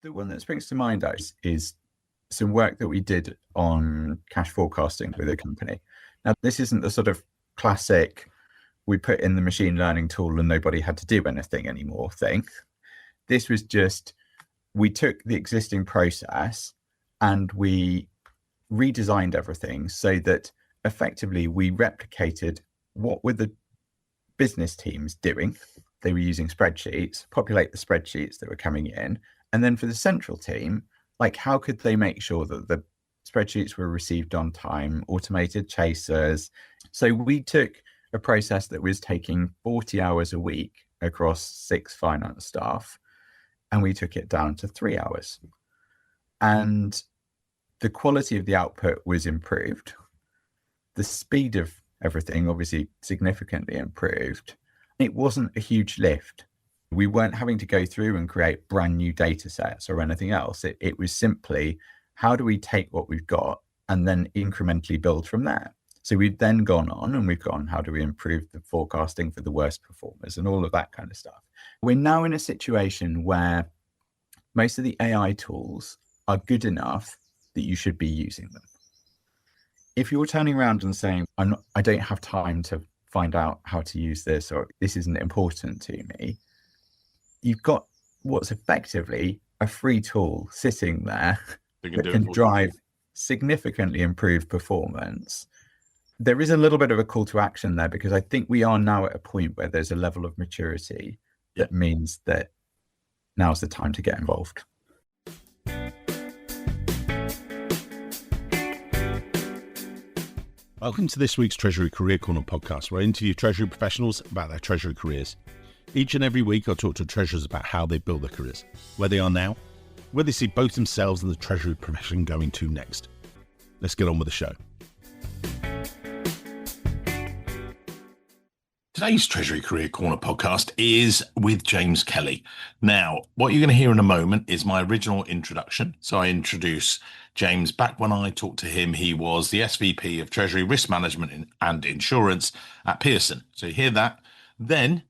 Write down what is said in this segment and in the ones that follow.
The one that springs to mind is some work that we did on cash forecasting with a company. Now, this isn't the sort of classic, we put in the machine learning tool and nobody had to do anything anymore thing. This was just, we took the existing process and we redesigned everything so that effectively we replicated what were the business teams doing. They were using spreadsheets, populate the spreadsheets that were coming in. And then for the central team, like how could they make sure that the spreadsheets were received on time, automated chasers. So we took a process that was taking 40 hours a week across 6 finance staff, and we took it down to 3 hours. And the quality of the output was improved. The speed of everything obviously significantly improved. It wasn't a huge lift. We weren't having to go through and create brand new data sets or anything else. It was simply, how do we take what we've got and then incrementally build from there? So we've then gone on and we've gone, how do we improve the forecasting for the worst performers and all of that kind of stuff. We're now in a situation where most of the AI tools are good enough that you should be using them. If you're turning around and saying, I don't have time to find out how to use this, or this isn't important to me, you've got what's effectively a free tool sitting there that can drive significantly improved performance. There is a little bit of a call to action there, because I think we are now at a point where there's a level of maturity that means that now's the time to get involved. Welcome to this week's Treasury Career Corner podcast, where I interview Treasury professionals about their Treasury careers. Each and every week, I'll talk to treasurers about how they built their careers, where they are now, where they see both themselves and the Treasury profession going to next. Let's get on with the show. Today's Treasury Career Corner podcast is with James Kelly. Now, what you're going to hear in a moment is my original introduction. So I introduce James back when I talked to him. He was the SVP of Treasury Risk Management and Insurance at Pearson. So you hear that. Then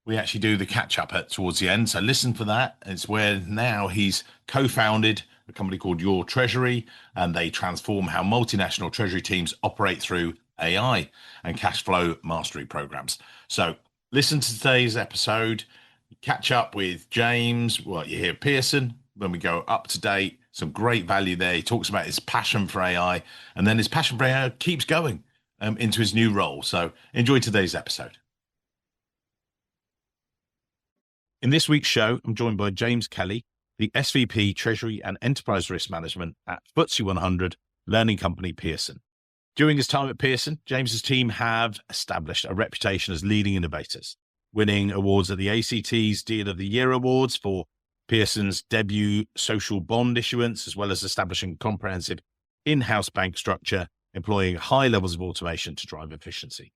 we actually do the catch up towards the end. So listen for that. It's where now he's co-founded a company called Your Treasury, and they transform how multinational Treasury teams operate through AI and cash flow mastery programs. So listen to today's episode, catch up with James, what you hear Pearson, when we go up to date, some great value there. He talks about his passion for AI, and then his passion for AI keeps going into his new role. So enjoy today's episode. In this week's show, I'm joined by James Kelly, the SVP Treasury and Enterprise Risk Management at FTSE 100 learning company Pearson. During his time at Pearson, James's team have established a reputation as leading innovators, winning awards at the ACT's Deal of the Year Awards for Pearson's debut social bond issuance, as well as establishing comprehensive in-house bank structure, employing high levels of automation to drive efficiency.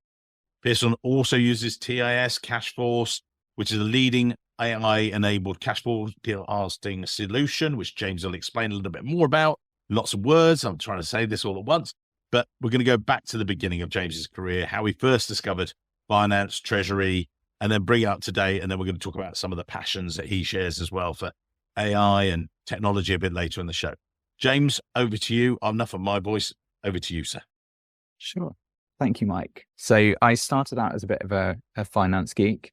Pearson also uses TIS Cashforce, which is a leading AI-enabled cash forecasting solution, which James will explain a little bit more about. Lots of words. I'm trying to say this all at once. But we're going to go back to the beginning of James's career, how he first discovered finance, treasury, and then bring it up to date. And then we're going to talk about some of the passions that he shares as well for AI and technology a bit later in the show. James, over to you. Enough of my voice. Over to you, sir. Sure. Thank you, Mike. So I started out as a bit of a finance geek.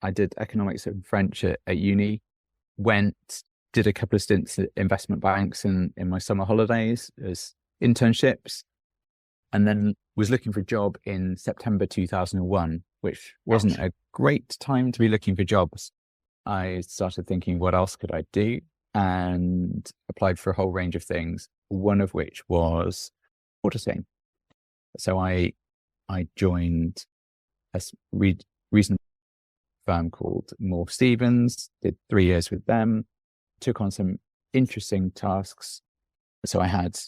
I did economics and French at uni, did a couple of stints at investment banks in my summer holidays as internships, and then was looking for a job in September 2001, which wasn't a great time to be looking for jobs. I started thinking, what else could I do? And applied for a whole range of things, one of which was auditing. So I joined a recent firm called Moore Stephens, did 3 years with them, took on some interesting tasks. So I had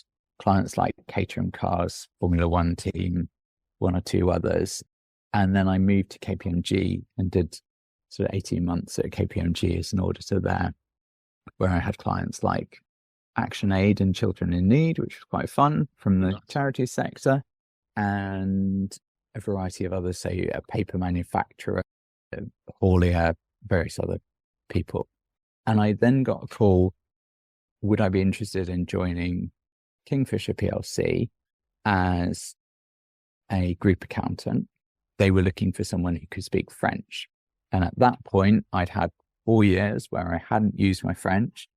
clients like Caterham Cars, Formula One team, one or two others. And then I moved to KPMG and did sort of 18 months at KPMG as an auditor there, where I had clients like Action Aid and Children in Need, which was quite fun, from the charity sector, and a variety of others, say a paper manufacturer, Haulier, various other people. And I then got a call would I be interested in joining Kingfisher PLC as a group accountant? They were looking for someone who could speak French. And at that point, I'd had 4 years where I hadn't used my French,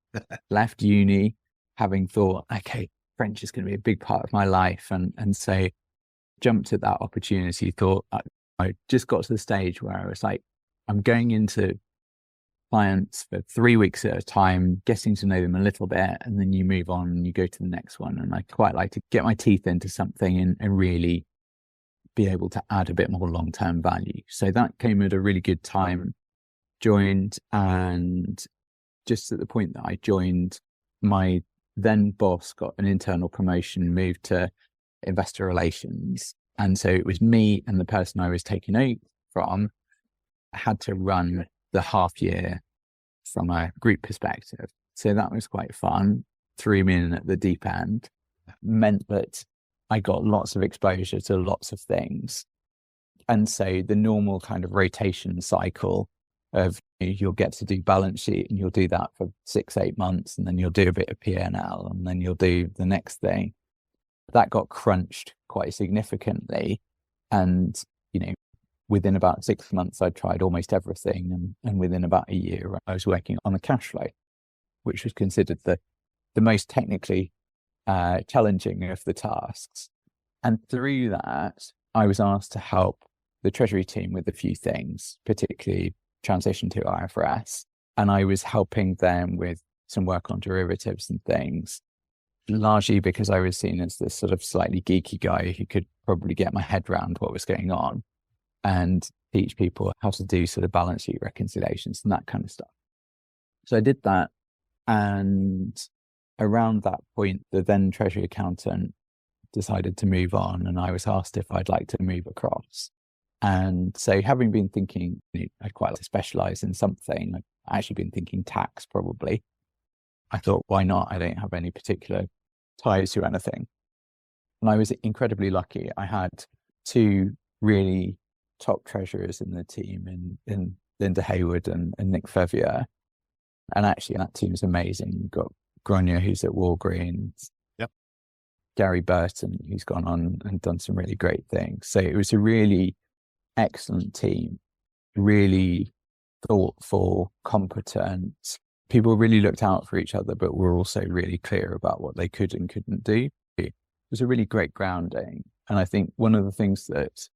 left uni, having thought, okay, French is going to be a big part of my life. And so jumped at that opportunity, thought I just got to the stage where I was like, I'm going into clients for 3 weeks at a time, getting to know them a little bit, and then you move on and you go to the next one. And I quite like to get my teeth into something and really be able to add a bit more long-term value. So that came at a really good time. Joined, and just at the point that I joined, my then boss got an internal promotion, moved to investor relations. And so it was me and the person I was taking out from had to run the half year from a group perspective. So that was quite fun. Threw me in at the deep end, meant that I got lots of exposure to lots of things. And so the normal kind of rotation cycle of you'll get to do balance sheet and you'll do that for 6-8 months, and then you'll do a bit of P&L, and then you'll do the next thing. That got crunched quite significantly. And, within about 6 months, I tried almost everything. And within about a year, I was working on a cash flow, which was considered the most technically challenging of the tasks. And through that, I was asked to help the Treasury team with a few things, particularly transition to IFRS. And I was helping them with some work on derivatives and things, largely because I was seen as this sort of slightly geeky guy who could probably get my head around what was going on and teach people how to do sort of balance sheet reconciliations and that kind of stuff. So I did that. And around that point, the then Treasury accountant decided to move on, and I was asked if I'd like to move across. And so having been thinking, I'd quite like to specialize in something, I've actually been thinking tax probably. I thought, why not? I don't have any particular ties to anything. And I was incredibly lucky. I had 2 really top treasurers in the team, in Linda Hayward and Nick Fevier. And actually that team's amazing. You've got Grania, who's at Walgreens. Yep. Gary Burton, who's gone on and done some really great things. So it was a really excellent team, really thoughtful, competent. People really looked out for each other, but were also really clear about what they could and couldn't do. It was a really great grounding. And I think one of the things that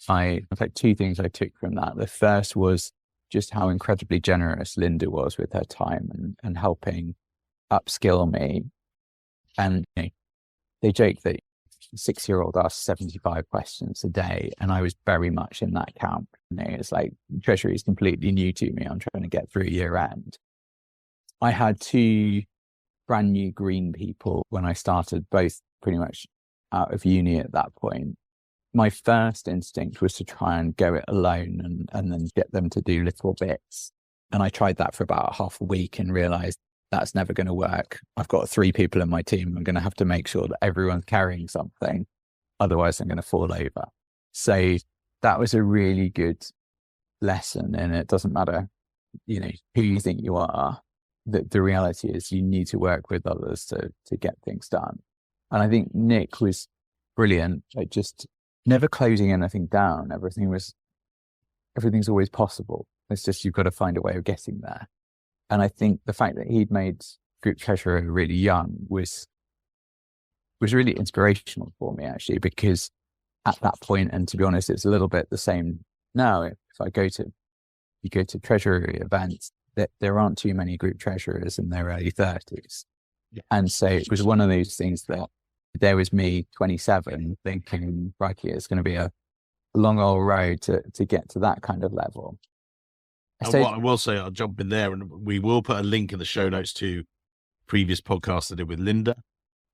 in fact, 2 things I took from that. The first was just how incredibly generous Linda was with her time and helping upskill me. And they joke that a 6-year-old asks 75 questions a day, and I was very much in that camp. It's like Treasury is completely new to me. I'm trying to get through year end. I had 2 brand new green people when I started, both pretty much out of uni at that point. My first instinct was to try and go it alone and then get them to do little bits. And I tried that for about half a week and realized that's never going to work. I've got 3 people in my team. I'm going to have to make sure that everyone's carrying something. Otherwise, I'm going to fall over. So that was a really good lesson. And it doesn't matter, who you think you are. The reality is you need to work with others to get things done. And I think Nick was brilliant at just never closing anything down. Everything's always possible. It's just, you've got to find a way of getting there. And I think the fact that he'd made group treasurer really young was really inspirational for me, actually, because at that point, and to be honest, it's a little bit the same now. If you go to treasury events, that there aren't too many group treasurers in their early 30s. Yeah. And so it was one of those things that there was me, 27, thinking, crikey, it's going to be a long old road to get to that kind of level. And what I will say, I'll jump in there, and we will put a link in the show notes to previous podcasts I did with Linda.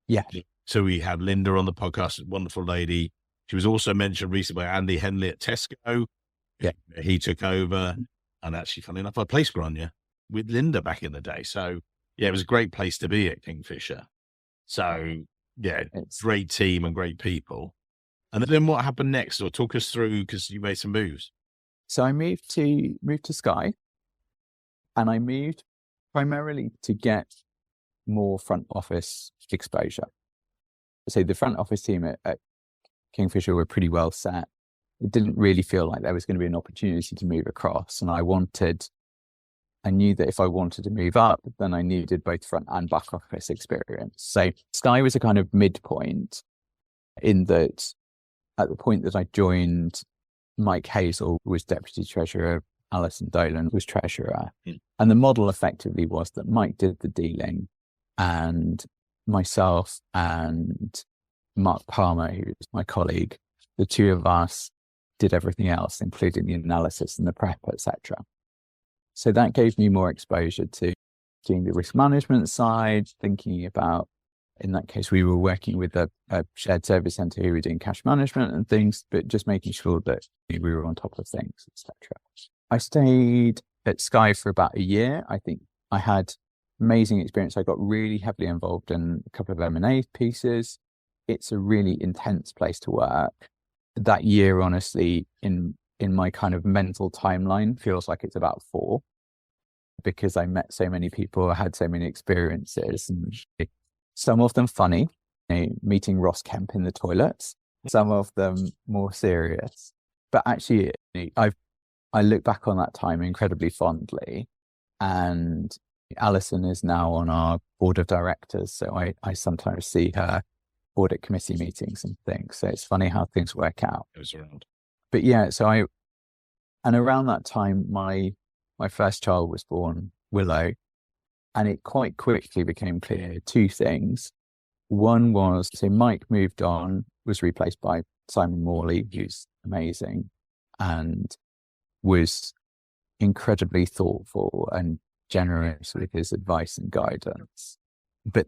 Yeah. So we had Linda on the podcast, a wonderful lady. She was also mentioned recently by Andy Henley at Tesco. Yeah. He took over. And actually, funny enough, I placed Grania with Linda back in the day. So yeah, it was a great place to be at Kingfisher. So yeah, great team and great people. And then what happened next? Or talk us through, because you made some moves. So I moved to Sky, and I moved primarily to get more front office exposure. So the front office team at Kingfisher were pretty well set. It didn't really feel like there was going to be an opportunity to move across. And I knew that if I wanted to move up, then I needed both front and back office experience. So Sky was a kind of midpoint in that at the point that I joined, Mike Hazel was deputy treasurer, Alison Dolan was treasurer. And the model effectively was that Mike did the dealing and myself and Mark Palmer, who was my colleague, the two of us did everything else, including the analysis and the prep, etc. So that gave me more exposure to doing the risk management side, thinking about, in that case, we were working with a shared service center who were doing cash management and things, but just making sure that we were on top of things, etc. I stayed at Sky for about a year. I think I had amazing experience. I got really heavily involved in a couple of M&A pieces. It's a really intense place to work. That year, honestly, in my kind of mental timeline, feels like it's about 4, because I met so many people, I had so many experiences, and some of them funny, meeting Ross Kemp in the toilets, some of them more serious. But actually, I look back on that time incredibly fondly, and Alison is now on our board of directors, so I sometimes see her audit committee meetings and things. So it's funny how things work out. It was around. But yeah, and around that time, my first child was born, Willow, and it quite quickly became clear 2 things. One was, so Mike moved on, was replaced by Simon Morley, who's amazing, and was incredibly thoughtful and generous with his advice and guidance. But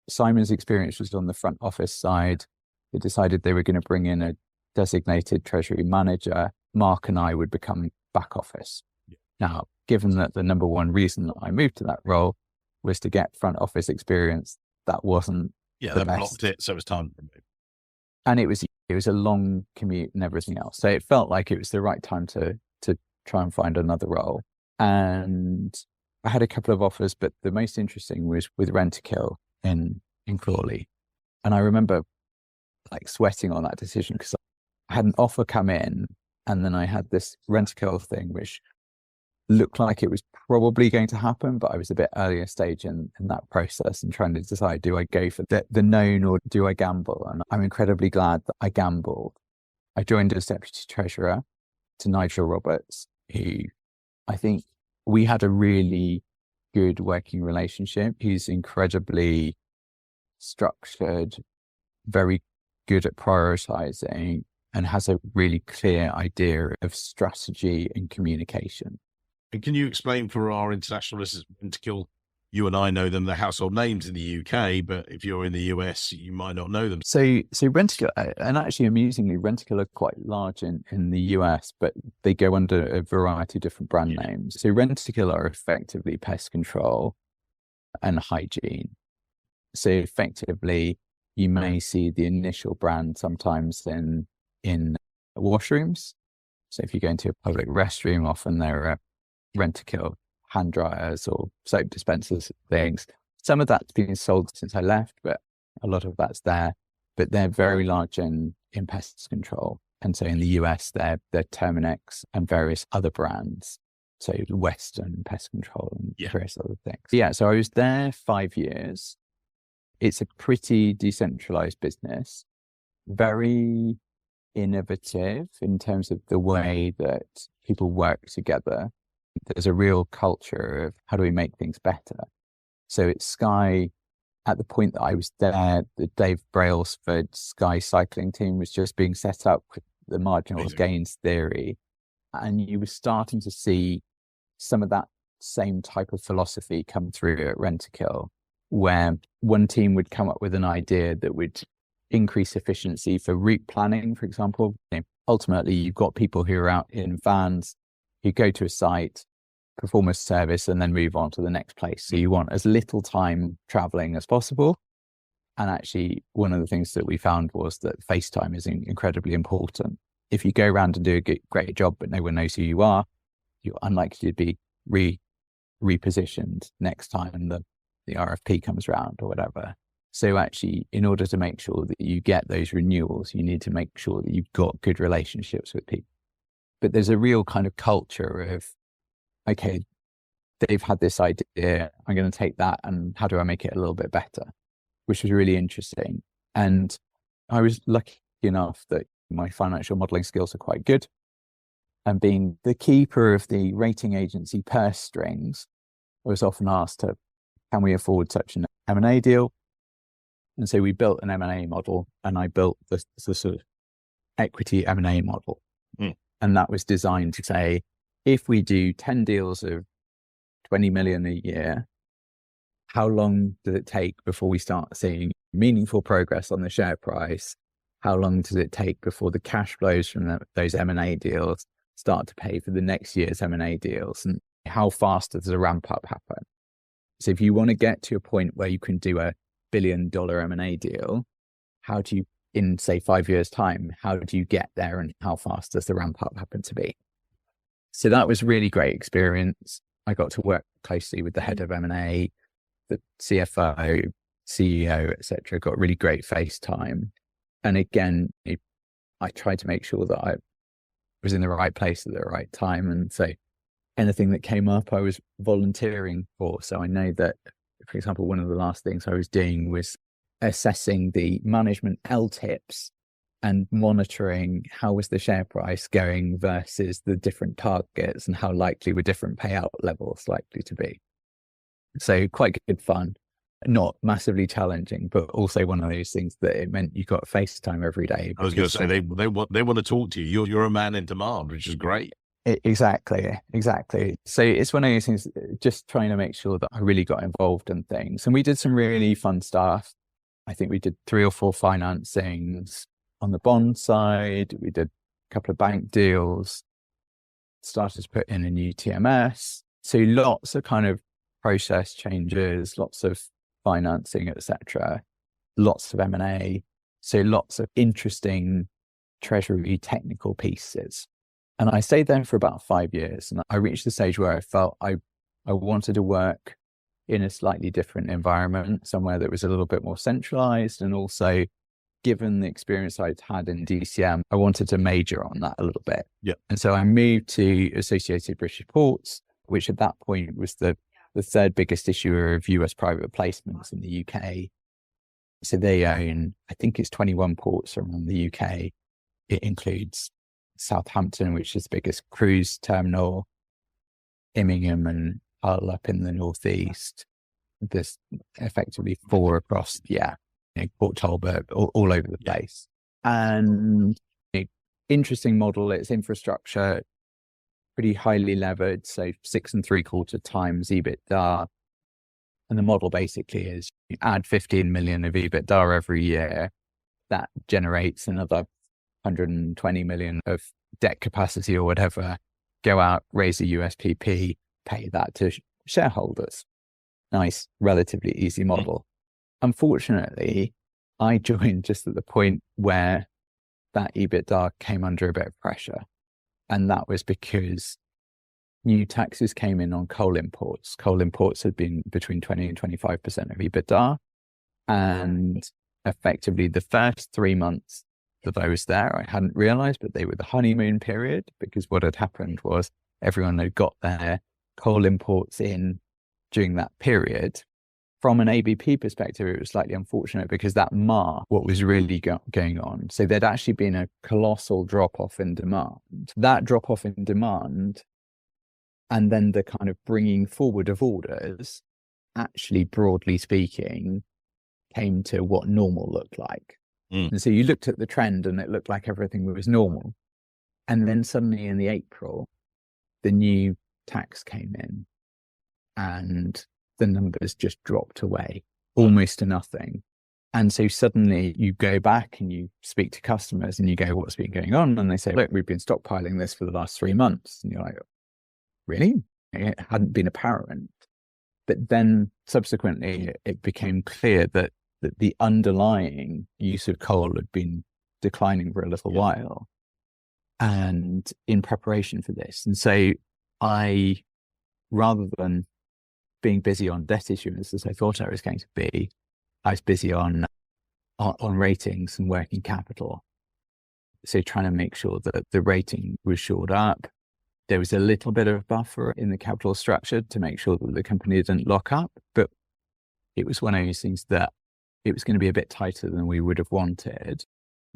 Simon's experience was on the front office side. They decided they were going to bring in a designated treasury manager. Mark and I would become back office. Yeah. Now, given that the number one reason that I moved to that role was to get front office experience, that wasn't the best. Blocked it, so it was time to move. And it was a long commute and everything else. So it felt like it was the right time to try and find another role. And I had a couple of offers, but the most interesting was with Rentokil in Crawley. And I remember like sweating on that decision because I had an offer come in, and then I had this Rentokil thing, which looked like it was probably going to happen, but I was a bit earlier stage in that process and trying to decide, do I go for the known or do I gamble? And I'm incredibly glad that I gambled. I joined as deputy treasurer to Nigel Roberts, who I think we had a really good working relationship. He's incredibly structured, very good at prioritizing, and has a really clear idea of strategy and communication. And can you explain for our international listeners, Rentokil, you and I know them, they're household names in the UK, but if you're in the US, you might not know them. So Rentokil, and actually amusingly, Rentokil are quite large in the US, but they go under a variety of different brand names. So Rentokil are effectively pest control and hygiene. So effectively, you may see the initial brand sometimes in washrooms. So if you go into a public restroom, often there are Rentokil hand dryers or soap dispensers, things. Some of that's been sold since I left, but a lot of that's there. But they're very large in pest control. And so in the US, they're Terminix and various other brands. So Western Pest Control and various other things. Yeah, so I was there 5 years. It's a pretty decentralized business, very innovative in terms of the way that people work together. There's a real culture of how do we make things better. So it's Sky, at the point that I was there, the Dave Brailsford Sky cycling team was just being set up with the marginal gains theory. And you were starting to see some of that same type of philosophy come through at Rentokil, where one team would come up with an idea that would increase efficiency for route planning, for example. Ultimately, you've got people who are out in vans who go to a site, perform a service, and then move on to the next place. So you want as little time traveling as possible. And actually, one of the things that we found was that FaceTime is incredibly important. If you go around and do a great job, but no one knows who you are, you're unlikely to be repositioned next time the RFP comes around or whatever. So actually, in order to make sure that you get those renewals, you need to make sure that you've got good relationships with people. But there's a real kind of culture of, okay, they've had this idea, I'm going to take that and how do I make it a little bit better, which was really interesting. And I was lucky enough that my financial modeling skills are quite good. And being the keeper of the rating agency purse strings, I was often asked can we afford such an M&A deal? And so we built an M&A model, and I built the sort of equity M&A model. And that was designed to say, if we do 10 deals of 20 million a year, how long does it take before we start seeing meaningful progress on the share price? How long does it take before the cash flows from those M&A deals start to pay for the next year's M&A deals? And how fast does the ramp up happen? So if you want to get to a point where you can do a $1 billion M&A deal, how do you, in say 5 years time, how do you get there, and how fast does the ramp up happen to be? So that was really great experience. I got to work closely with the head of M&A, the CFO, CEO, etc. Got really great face time. And again, I tried to make sure that I was in the right place at the right time. And so anything that came up, I was volunteering for. So I know that, for example, one of the last things I was doing was assessing the management LTIPs and monitoring how was the share price going versus the different targets and how likely were different payout levels likely to be. So quite good fun, not massively challenging, but also one of those things that it meant you got FaceTime every day. I was going to say they want to talk to you. You're a man in demand, which is great. Exactly. So it's one of those things, just trying to make sure that I really got involved in things. And we did some really fun stuff. I think we did 3 or 4 financings on the bond side. We did a couple of bank deals, started to put in a new TMS. So lots of kind of process changes, lots of financing, etc. Lots of M&A. So lots of interesting treasury technical pieces. And I stayed there for about 5 years, and I reached the stage where I felt I wanted to work in a slightly different environment, somewhere that was a little bit more centralized. And also, given the experience I'd had in DCM, I wanted to major on that a little bit. Yeah. And so I moved to Associated British Ports, which at that point was the third biggest issuer of US private placements in the UK. So they own, I think it's 21 ports around the UK. It includes Southampton, which is the biggest cruise terminal, Immingham and Hull up in the northeast. There's effectively 4 across, Port Talbot, all over the place. And interesting model. It's infrastructure, pretty highly levered, so 6.75 times EBITDA. And the model basically is you add 15 million of EBITDA every year. That generates another 120 million of debt capacity or whatever. Go out, raise a USPP, pay that to shareholders. Nice, relatively easy model. Unfortunately, I joined just at the point where that EBITDA came under a bit of pressure. And that was because new taxes came in on coal imports. Coal imports had been between 20 and 25% of EBITDA. And effectively, the first 3 months that I was there, I hadn't realized, but they were the honeymoon period, because what had happened was everyone had got their coal imports in during that period. From an ABP perspective, it was slightly unfortunate because that marked what was really going on. So there'd actually been a colossal drop-off in demand. That drop-off in demand, and then the kind of bringing forward of orders, actually, broadly speaking, came to what normal looked like. And so you looked at the trend and it looked like everything was normal. And then suddenly in the April, the new tax came in and the numbers just dropped away almost to nothing. And so suddenly you go back and you speak to customers and you go, what's been going on? And they say, look, we've been stockpiling this for the last 3 months. And you're like, really? It hadn't been apparent. But then subsequently it became clear that the underlying use of coal had been declining for a little while, and in preparation for this. And so I, rather than being busy on debt issuance as I thought I was going to be. I was busy on ratings and working capital. So trying to make sure that the rating was shored up. There was a little bit of buffer in the capital structure to make sure that the company didn't lock up, but it was one of those things that it was going to be a bit tighter than we would have wanted.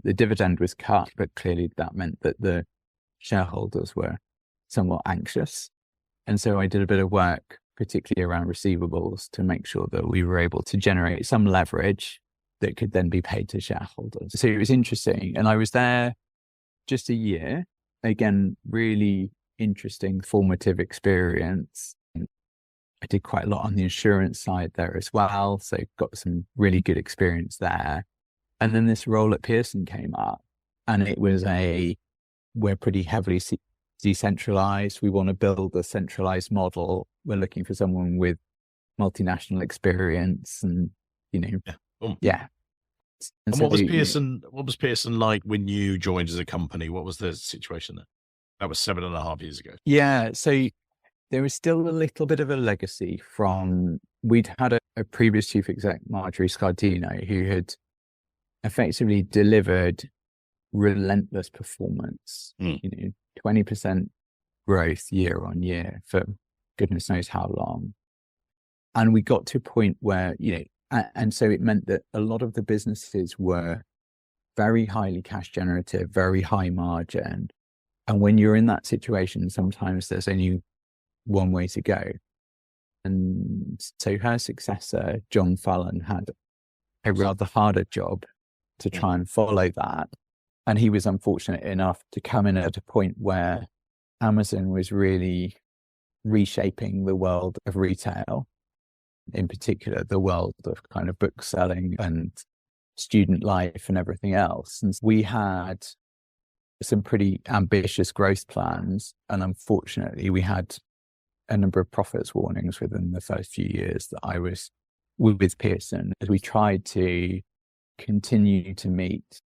The dividend was cut, but clearly that meant that the shareholders were somewhat anxious. And so I did a bit of work, particularly around receivables, to make sure that we were able to generate some leverage that could then be paid to shareholders. So it was interesting. And I was there just a year. Again, really interesting, formative experience. I did quite a lot on the insurance side there as well. So got some really good experience there. And then this role at Pearson came up, and it was we're pretty heavily decentralized. We want to build a centralized model. We're looking for someone with multinational experience and, yeah. And what was Pearson? What was Pearson like when you joined as a company? What was the situation there? That was 7.5 years ago. Yeah. So there was still a little bit of a legacy from, we'd had a previous chief exec, Marjorie Scardino, who had effectively delivered relentless performance, 20% growth year on year for goodness knows how long. And we got to a point where, and so it meant that a lot of the businesses were very highly cash generative, very high margin. And when you're in that situation, sometimes there's only one way to go. And so her successor, John Fallon, had a rather harder job to try and follow that. And he was unfortunate enough to come in at a point where Amazon was really reshaping the world of retail, in particular, the world of kind of book selling and student life and everything else. And we had some pretty ambitious growth plans. And unfortunately, we had a number of profits warnings within the first few years that I was with Pearson, as we tried to continue to meet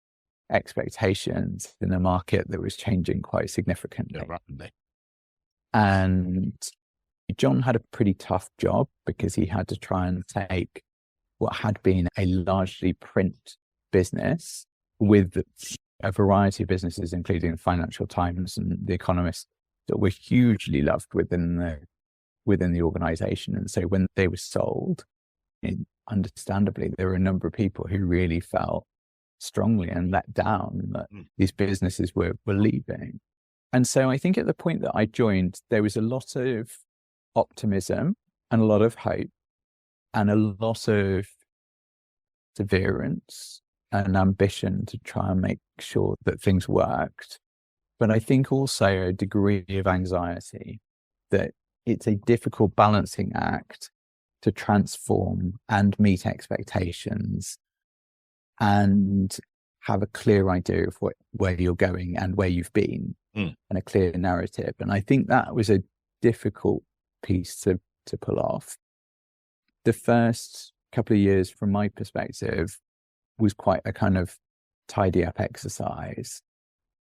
expectations in a market that was changing quite significantly. Yeah, rapidly. And John had a pretty tough job because he had to try and take what had been a largely print business with a variety of businesses, including the Financial Times and The Economist, that were hugely loved within the organization. And so when they were sold, understandably, there were a number of people who really felt strongly and let down that these businesses were leaving. And so I think at the point that I joined, there was a lot of optimism and a lot of hope and a lot of perseverance and ambition to try and make sure that things worked. But I think also a degree of anxiety that it's a difficult balancing act to transform and meet expectations and have a clear idea of where you're going and where you've been and a clear narrative. And I think that was a difficult piece to pull off. The first couple of years, from my perspective, was quite a kind of tidy up exercise.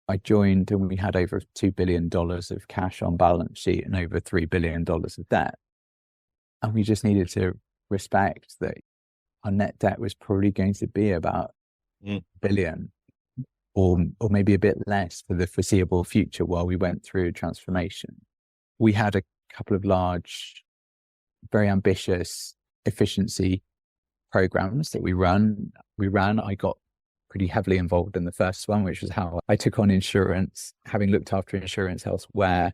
I joined and we had over $2 billion of cash on balance sheet and over $3 billion of debt. And we just needed to respect that our net debt was probably going to be about $1 billion or maybe a bit less for the foreseeable future while we went through transformation. We had a couple of large, very ambitious efficiency programs that we ran. I got pretty heavily involved in the first one, which was how I took on insurance, having looked after insurance elsewhere.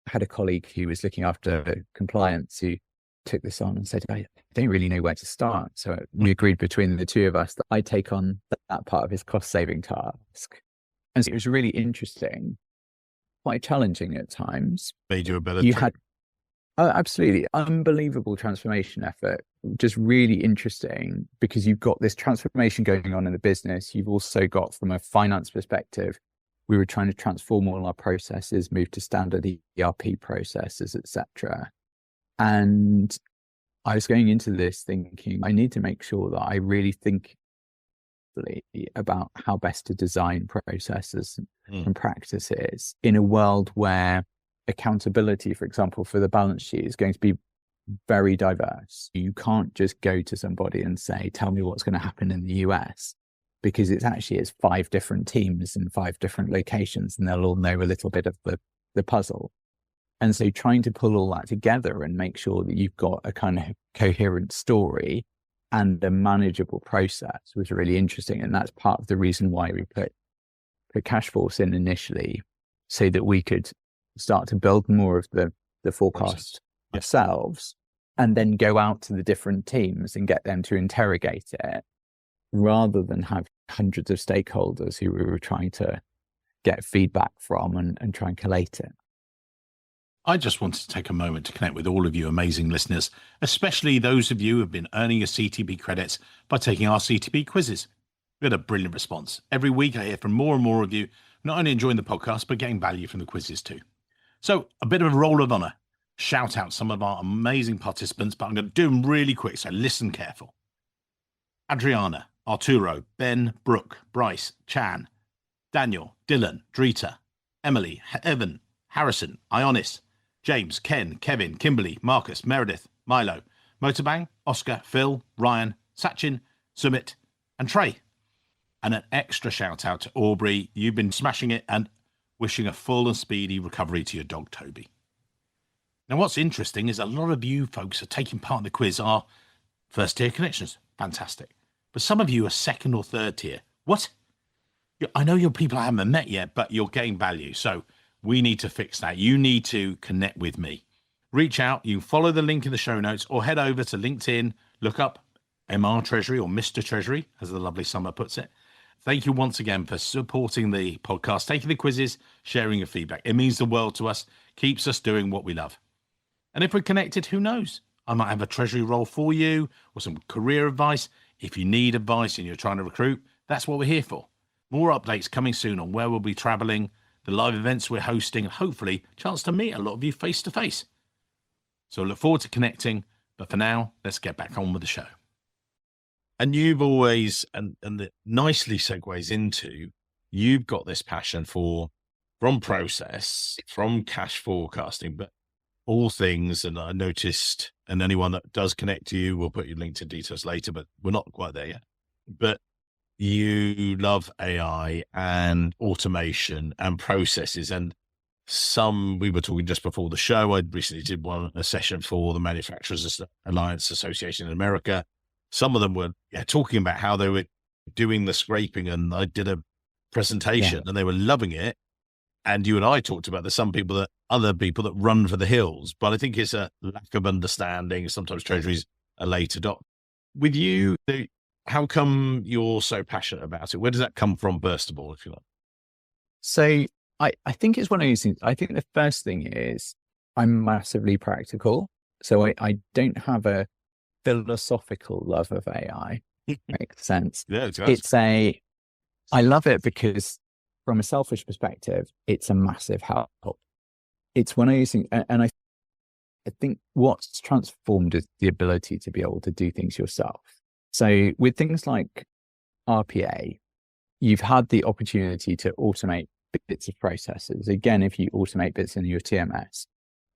I had a colleague who was looking after compliance who took this on and said, I don't really know where to start. So we agreed between the two of us that I take on that part of his cost saving task. And so it was really interesting, quite challenging at times. Made you a better absolutely unbelievable transformation effort. Just really interesting because you've got this transformation going on in the business. You've also got, from a finance perspective, we were trying to transform all our processes, move to standard ERP processes, etc. And I was going into this thinking, I need to make sure that I really think about how best to design processes and practices in a world where accountability, for example, for the balance sheet is going to be very diverse. You can't just go to somebody and say, tell me what's going to happen in the US, because it's 5 different teams in 5 different locations, and they'll all know a little bit of the puzzle. And so trying to pull all that together and make sure that you've got a kind of coherent story and a manageable process was really interesting. And that's part of the reason why we put Cashforce in initially, so that we could start to build more of the forecast ourselves, and then go out to the different teams and get them to interrogate it, rather than have hundreds of stakeholders who we were trying to get feedback from and try and collate it. I just wanted to take a moment to connect with all of you amazing listeners, especially those of you who have been earning your CTP credits by taking our CTP quizzes. We had a brilliant response. Every week I hear from more and more of you, not only enjoying the podcast, but getting value from the quizzes too. So a bit of a roll of honor. Shout out some of our amazing participants, but I'm going to do them really quick, so listen careful. Adriana, Arturo, Ben, Brooke, Bryce, Chan, Daniel, Dylan, Drita, Emily, Evan, Harrison, Ionis, James, Ken, Kevin, Kimberly, Marcus, Meredith, Milo, Motorbang, Oscar, Phil, Ryan, Sachin, Sumit, and Trey. And an extra shout out to Aubrey. You've been smashing it, and wishing a full and speedy recovery to your dog, Toby. Now, what's interesting is a lot of you folks are taking part in the quiz are first tier connections. Fantastic. But some of you are second or third tier. What? I know you're people I haven't met yet, but you're getting value. So we need to fix that. You need to connect with me. Reach out. You can follow the link in the show notes, or head over to LinkedIn, look up MR Treasury or Mr. Treasury, as the lovely Summer puts it. Thank you once again for supporting the podcast, taking the quizzes, sharing your feedback. It means the world to us, keeps us doing what we love. And if we're connected, who knows? I might have a treasury role for you, or some career advice. If you need advice and you're trying to recruit, that's what we're here for. More updates coming soon on where we'll be traveling, the live events we're hosting, and hopefully a chance to meet a lot of you face to face. So I look forward to connecting. But for now, let's get back on with the show. And you've always, and it nicely segues into, you've got this passion from process, from cash forecasting, but all things. And I noticed, and anyone that does connect to you, we'll put your LinkedIn details later, but we're not quite there yet. But you love AI and automation and processes. And we were talking just before the show, I recently did a session for the Manufacturers Alliance Association in America. Some of them were talking about how they were doing the scraping, and I did a presentation and they were loving it. And you and I talked about there's other people that run for the hills, but I think it's a lack of understanding. Sometimes treasuries are late adopt. With you, how come you're so passionate about it? Where does that come from, first of all, if you like? So I think it's one of these things. I think the first thing is I'm massively practical. So I don't have a philosophical love of AI. Makes sense. Yeah, it does. I love it because from a selfish perspective, it's a massive help. It's one of these things, and I think what's transformed is the ability to be able to do things yourself. So with things like RPA, you've had the opportunity to automate bits of processes. Again, if you automate bits in your TMS,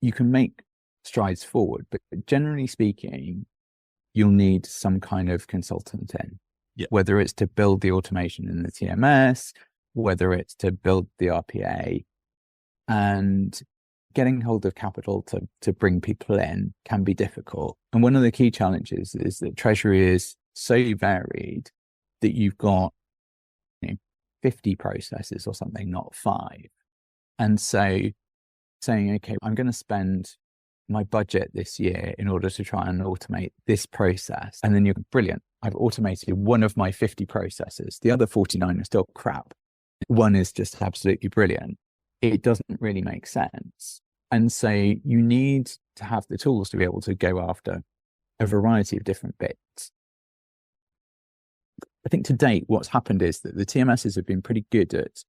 you can make strides forward, but generally speaking, you'll need some kind of consultant in, whether it's to build the automation in the TMS, whether it's to build the RPA, and getting hold of capital to bring people in can be difficult. And one of the key challenges is that Treasury is so varied that you've got 50 processes or something, not 5. And so saying, okay, I'm going to spend my budget this year in order to try and automate this process. And then you're brilliant. I've automated one of my 50 processes. The other 49 are still crap. One is just absolutely brilliant. It doesn't really make sense. And so you need to have the tools to be able to go after a variety of different bits. I think to date, what's happened is that the TMSs have been pretty good at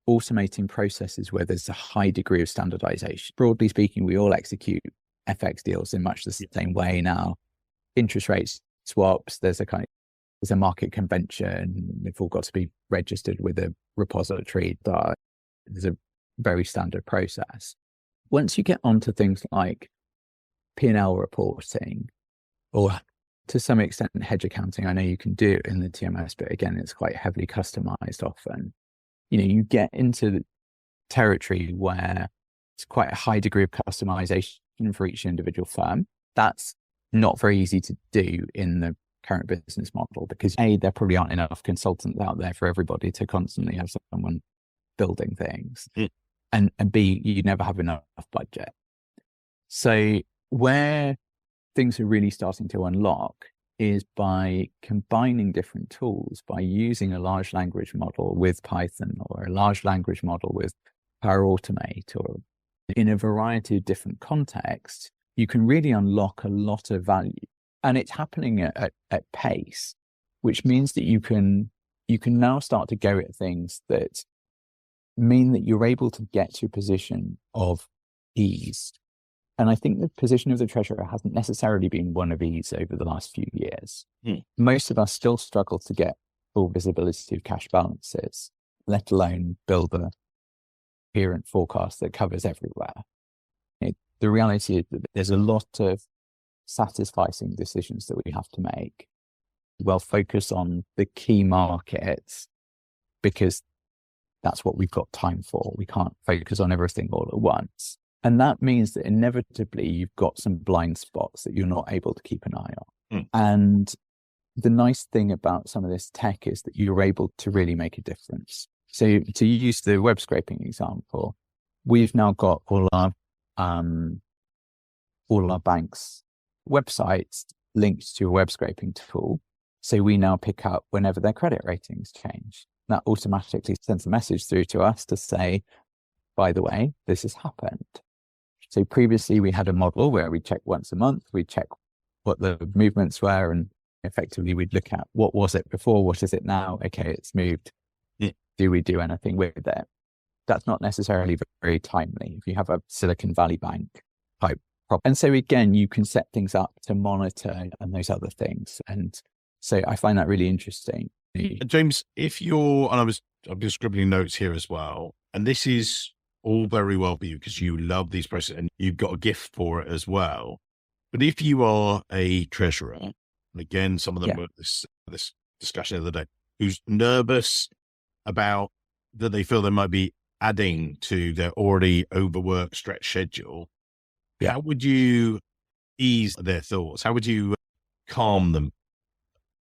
automating processes where there's a high degree of standardization. Broadly speaking, we all execute FX deals in much the same way now. Interest rates, swaps, there's a market convention. They've all got to be registered with a repository. There's a very standard process. Once you get onto things like P&L reporting, or to some extent hedge accounting. I know you can do it in the TMS, but again, it's quite heavily customized often. You get into the territory where it's quite a high degree of customization for each individual firm. That's not very easy to do in the current business model because A, there probably aren't enough consultants out there for everybody to constantly have someone building things. And B, you never have enough budget. So where things are really starting to unlock is by combining different tools, by using a large language model with Python or a large language model with Power Automate, or in a variety of different contexts, you can really unlock a lot of value. And it's happening at pace, which means that you can now start to go at things that mean that you're able to get to a position of ease. And I think the position of the treasurer hasn't necessarily been one of ease over the last few years. Most of us still struggle to get full visibility of cash balances, let alone build a coherent forecast that covers everywhere. The reality is that there's a lot of satisficing decisions that we have to make. We'll focus on the key markets because that's what we've got time for. We can't focus on everything all at once. And that means that inevitably you've got some blind spots that you're not able to keep an eye on. And the nice thing about some of this tech is that you're able to really make a difference. So to use the web scraping example, we've now got all our banks' websites linked to a web scraping tool. So we now pick up whenever their credit ratings change. That automatically sends a message through to us to say, by the way, this has happened. So previously we had a model where we check once a month, we check what the movements were, and effectively we'd look at what was it before, what is it now? Okay, it's moved. Do we do anything with it? That's not necessarily very timely if you have a Silicon Valley Bank type problem. And so again, you can set things up to monitor and those other things. And so I find that really interesting. James, I'm just scribbling notes here as well, and this is all very well for you because you love these processes and you've got a gift for it as well. But if you are a treasurer, and again, some of them were this discussion the other day, who's nervous about that they feel they might be adding to their already overworked stretch schedule, how would you ease their thoughts? How would you calm them?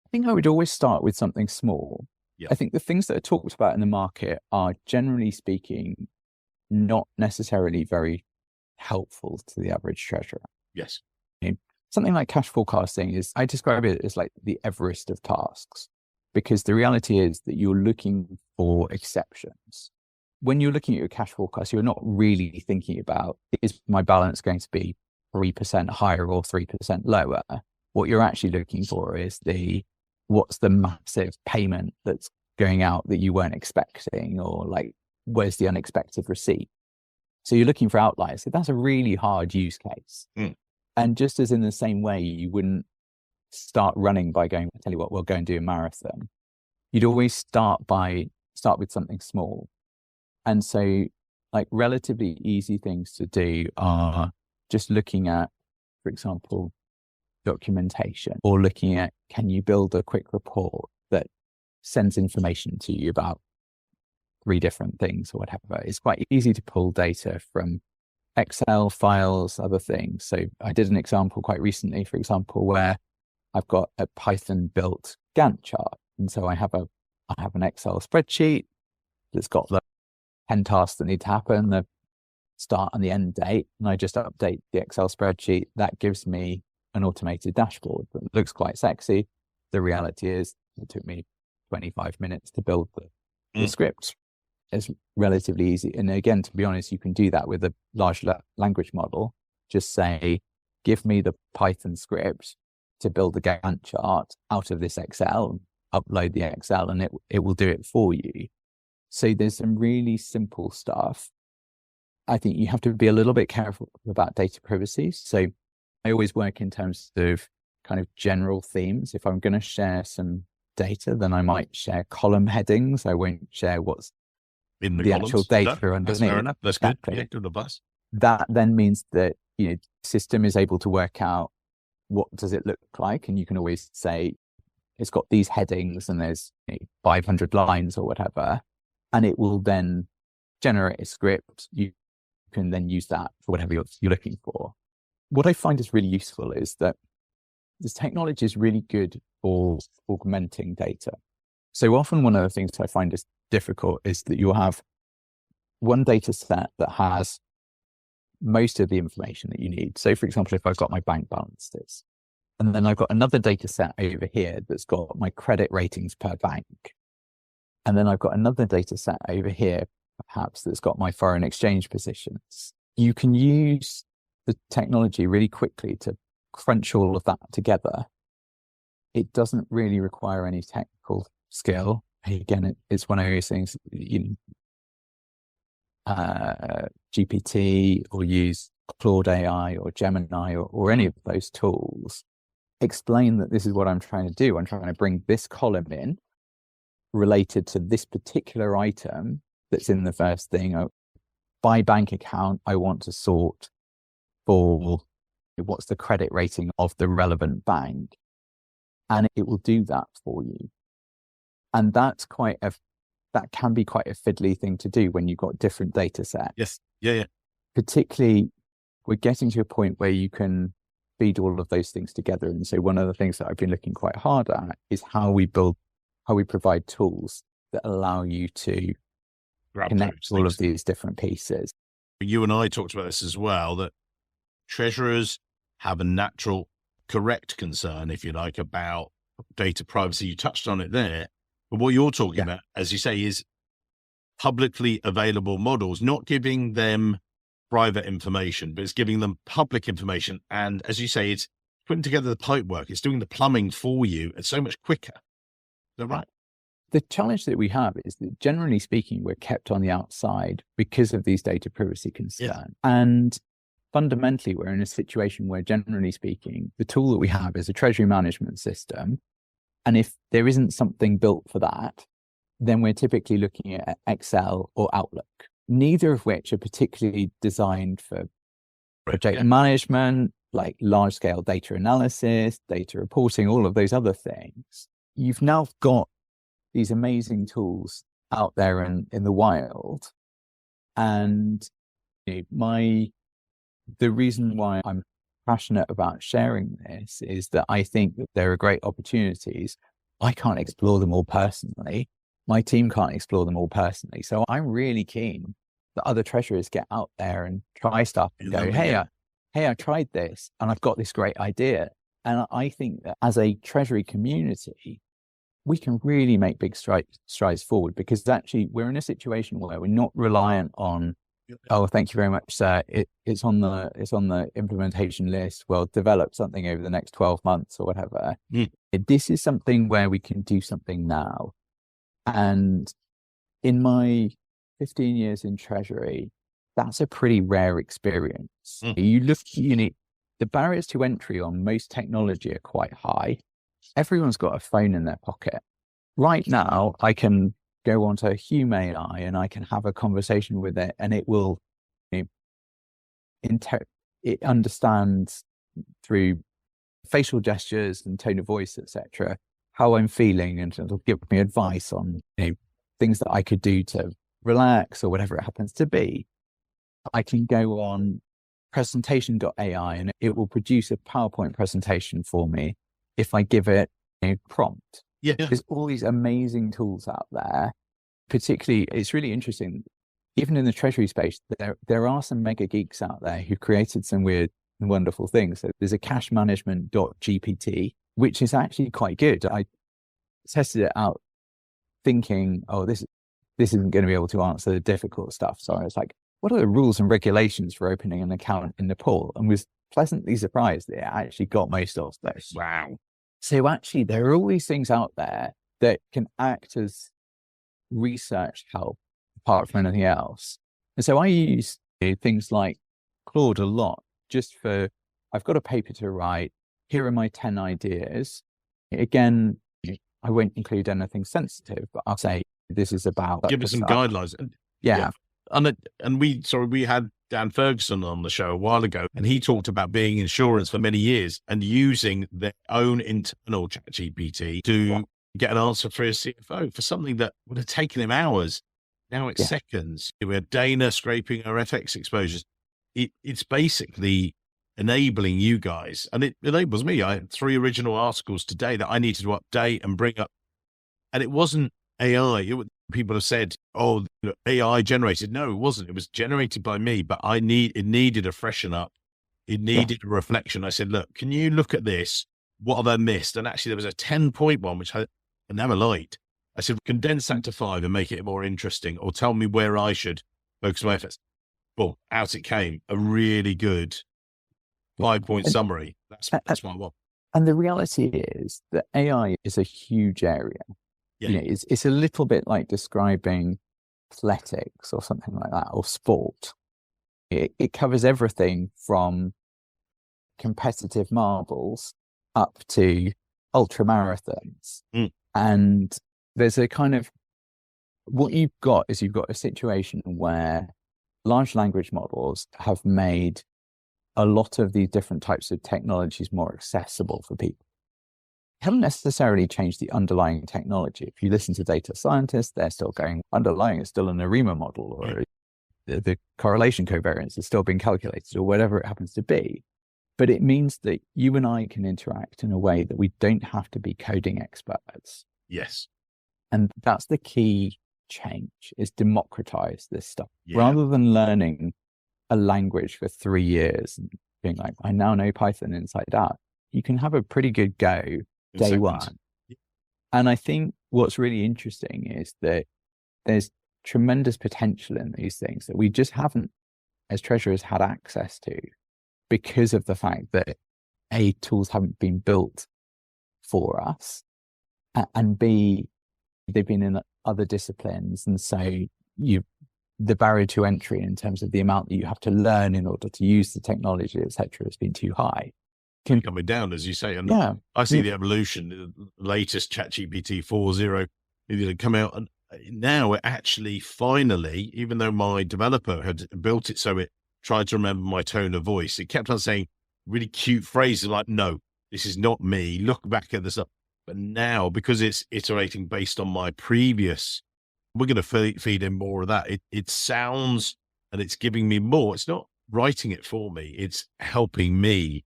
I think I would always start with something small. I think the things that are talked about in the market are, generally speaking, not necessarily very helpful to the average treasurer. Yes. Something like cash forecasting I describe it as like the Everest of tasks, because the reality is that you're looking for exceptions. When you're looking at your cash forecast, you're not really thinking about, is my balance going to be 3% higher or 3% lower? What you're actually looking for is what's the massive payment that's going out that you weren't expecting, or like, where's the unexpected receipt? So you're looking for outliers. So that's a really hard use case. And just as in the same way, you wouldn't start running by going, I tell you what, we'll go and do a marathon. You'd always start with something small. And so like relatively easy things to do are just looking at, for example, documentation, or looking at, can you build a quick report that sends information to you about 3 different things or whatever. It's quite easy to pull data from Excel files, other things. So I did an example quite recently, for example, where I've got a Python built Gantt chart. And so I have an Excel spreadsheet that's got the 10 tasks that need to happen, the start and the end date. And I just update the Excel spreadsheet. That gives me an automated dashboard that looks quite sexy. The reality is it took me 25 minutes to build the script. It's relatively easy. And again, to be honest, you can do that with a large language model. Just say, give me the Python script to build the Gantt chart out of this Excel, upload the Excel, and it will do it for you. So there's some really simple stuff. I think you have to be a little bit careful about data privacy. So I always work in terms of kind of general themes. If I'm going to share some data, then I might share column headings. I won't share what's in the actual data underneath. That's fair enough. That's exactly. good. Yeah, good advice. That then means that system is able to work out what does it look like. And you can always say, it's got these headings and there's 500 lines or whatever. And it will then generate a script. You can then use that for whatever you're looking for. What I find is really useful is that this technology is really good for augmenting data. So often one of the things I find is difficult is that you'll have one data set that has most of the information that you need. So for example, if I've got my bank balances, and then I've got another data set over here that's got my credit ratings per bank. And then I've got another data set over here, perhaps, that's got my foreign exchange positions. You can use the technology really quickly to crunch all of that together. It doesn't really require any technical skill. Again, it's one of those things, GPT or use Claude AI or Gemini or any of those tools. Explain that this is what I'm trying to do. I'm trying to bring this column in related to this particular item that's in the first thing. By bank account, I want to sort for what's the credit rating of the relevant bank. And it will do that for you. And that can be quite a fiddly thing to do when you've got different data sets. Yes. Yeah. Particularly, we're getting to a point where you can feed all of those things together. And so one of the things that I've been looking quite hard at is how we provide tools that allow you to connect all of these different pieces. You and I talked about this as well, that treasurers have a natural, correct concern, if you like, about data privacy. You touched on it there. But what you're talking about, as you say, is publicly available models, not giving them private information, but it's giving them public information. And as you say, it's putting together the pipework. It's doing the plumbing for you. It's so much quicker. Is that right? The challenge that we have is that, generally speaking, we're kept on the outside because of these data privacy concerns. Yeah. And fundamentally, we're in a situation where, generally speaking, the tool that we have is a treasury management system. And if there isn't something built for that, then we're typically looking at Excel or Outlook, neither of which are particularly designed for project management, like large scale data analysis, data reporting, all of those other things. You've now got these amazing tools out there in the wild. And the reason why I'm passionate about sharing this is that I think that there are great opportunities. I can't explore them all personally. My team can't explore them all personally. So I'm really keen that other treasurers get out there and try stuff and go, hey, I tried this and I've got this great idea. And I think that as a treasury community, we can really make big strides forward, because actually we're in a situation where we're not reliant on, oh, thank you very much, sir. It's on the implementation list. Well, develop something over the next 12 months or whatever. This is something where we can do something now. And in my 15 years in treasury, that's a pretty rare experience. You look, the barriers to entry on most technology are quite high. Everyone's got a phone in their pocket. Right now, I can go onto Hume AI and I can have a conversation with it, and it will, it understands through facial gestures and tone of voice, etc., how I'm feeling, and it'll give me advice on things that I could do to relax or whatever it happens to be. I can go on presentation.ai and it will produce a PowerPoint presentation for me if I give it a prompt. There's all these amazing tools out there. Particularly, it's really interesting, even in the treasury space, there are some mega geeks out there who created some weird and wonderful things. So there's a cash management.gpt, which is actually quite good. I tested it out thinking, oh, this isn't going to be able to answer the difficult stuff. So I was like, what are the rules and regulations for opening an account in Nepal? And was pleasantly surprised that it actually got most of those. Wow. So actually, there are all these things out there that can act as research help apart from anything else. And so I use things like Claude a lot, just for, I've got a paper to write. Here are my 10 ideas. Again, I won't include anything sensitive, but I'll say this is about. Give us some guidelines. Yeah. And we had Dan Ferguson on the show a while ago, and he talked about being in insurance for many years and using their own internal ChatGPT to get an answer for his CFO for something that would have taken him hours. Now it's seconds. We had Dana scraping our FX exposures. It's basically enabling you guys, and it enables me. I had 3 original articles today that I needed to update and bring up, and it wasn't AI. People have said, "Oh, AI generated." No, it wasn't. It was generated by me, but it needed a freshen up. It needed a reflection. I said, "Look, can you look at this? What have I missed?" And actually, there was a 10-point one which I never liked. I said, "Condense that to 5 and make it more interesting, or tell me where I should focus my efforts." Well, out it came, a really good 5-point summary. That's what I want. And the reality is that AI is a huge area. Yeah. It's a little bit like describing athletics or something like that, or sport. It covers everything from competitive marbles up to ultra marathons. And there's a kind of, what you've got is you've got a situation where large language models have made a lot of these different types of technologies more accessible for people. Haven't necessarily changed the underlying technology. If you listen to data scientists, they're still going, underlying is still an ARIMA model, or the correlation covariance is still being calculated, or whatever it happens to be. But it means that you and I can interact in a way that we don't have to be coding experts. Yes. And that's the key change, is democratize this stuff. Rather than learning a language for 3 years and being like, I now know Python inside out, you can have a pretty good go day one. And I think what's really interesting is that there's tremendous potential in these things that we just haven't, as treasurers, had access to, because of the fact that A, tools haven't been built for us, and B, they've been in other disciplines. And so the barrier to entry in terms of the amount that you have to learn in order to use the technology, et cetera, has been too high. Coming down, as you say. And I see the evolution, the latest ChatGPT 4.0 come out, and now it actually finally, even though my developer had built it so it tried to remember my tone of voice, it kept on saying really cute phrases like, "No, this is not me. Look back at this." But now, because it's iterating based on my previous, we're going to feed in more of that. It sounds, and it's giving me more. It's not writing it for me. It's helping me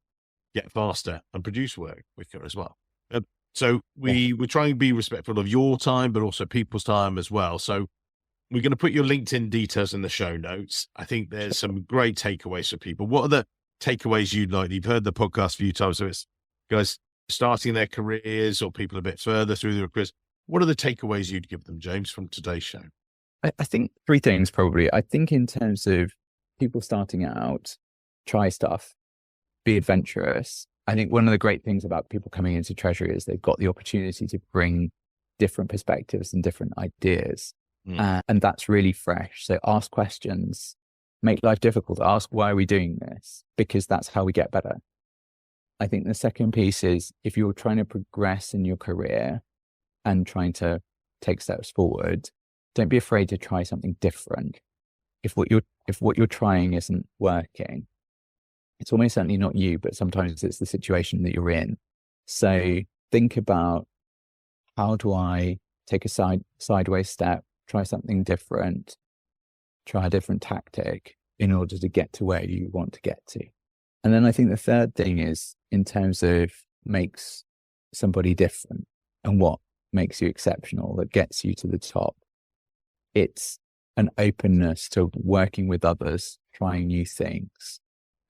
get faster and produce work quicker as well. So we're trying to be respectful of your time, but also people's time as well. So we're going to put your LinkedIn details in the show notes. I think there's some great takeaways for people. What are the takeaways you'd like? You've heard the podcast a few times, so it's guys starting their careers or people a bit further through their careers. What are the takeaways you'd give them, James, from today's show? I think 3 things probably. I think in terms of people starting out, try stuff, be adventurous. I think one of the great things about people coming into Treasury is they've got the opportunity to bring different perspectives and different ideas. And that's really fresh. So ask questions, make life difficult. Ask, why are we doing this? Because that's how we get better. I think the second piece is, if you're trying to progress in your career and trying to take steps forward, don't be afraid to try something different. If what you're trying isn't working, it's almost certainly not you, but sometimes it's the situation that you're in. So think about, how do I take a sideways step, try something different, try a different tactic in order to get to where you want to get to. And then I think the third thing is, in terms of makes somebody different and what makes you exceptional, that gets you to the top, it's an openness to working with others, trying new things,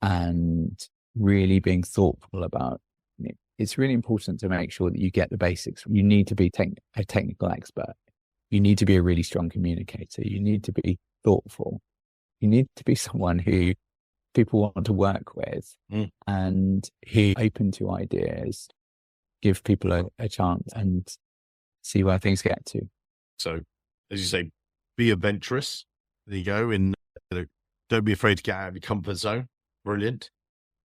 and really being thoughtful about it. It's really important to make sure that you get the basics. You need to be a technical expert. You need to be a really strong communicator. You need to be thoughtful. You need to be someone who people want to work with and who are open to ideas, give people a chance and see where things get to. So, as you say, be adventurous. There you go. And don't be afraid to get out of your comfort zone. Brilliant.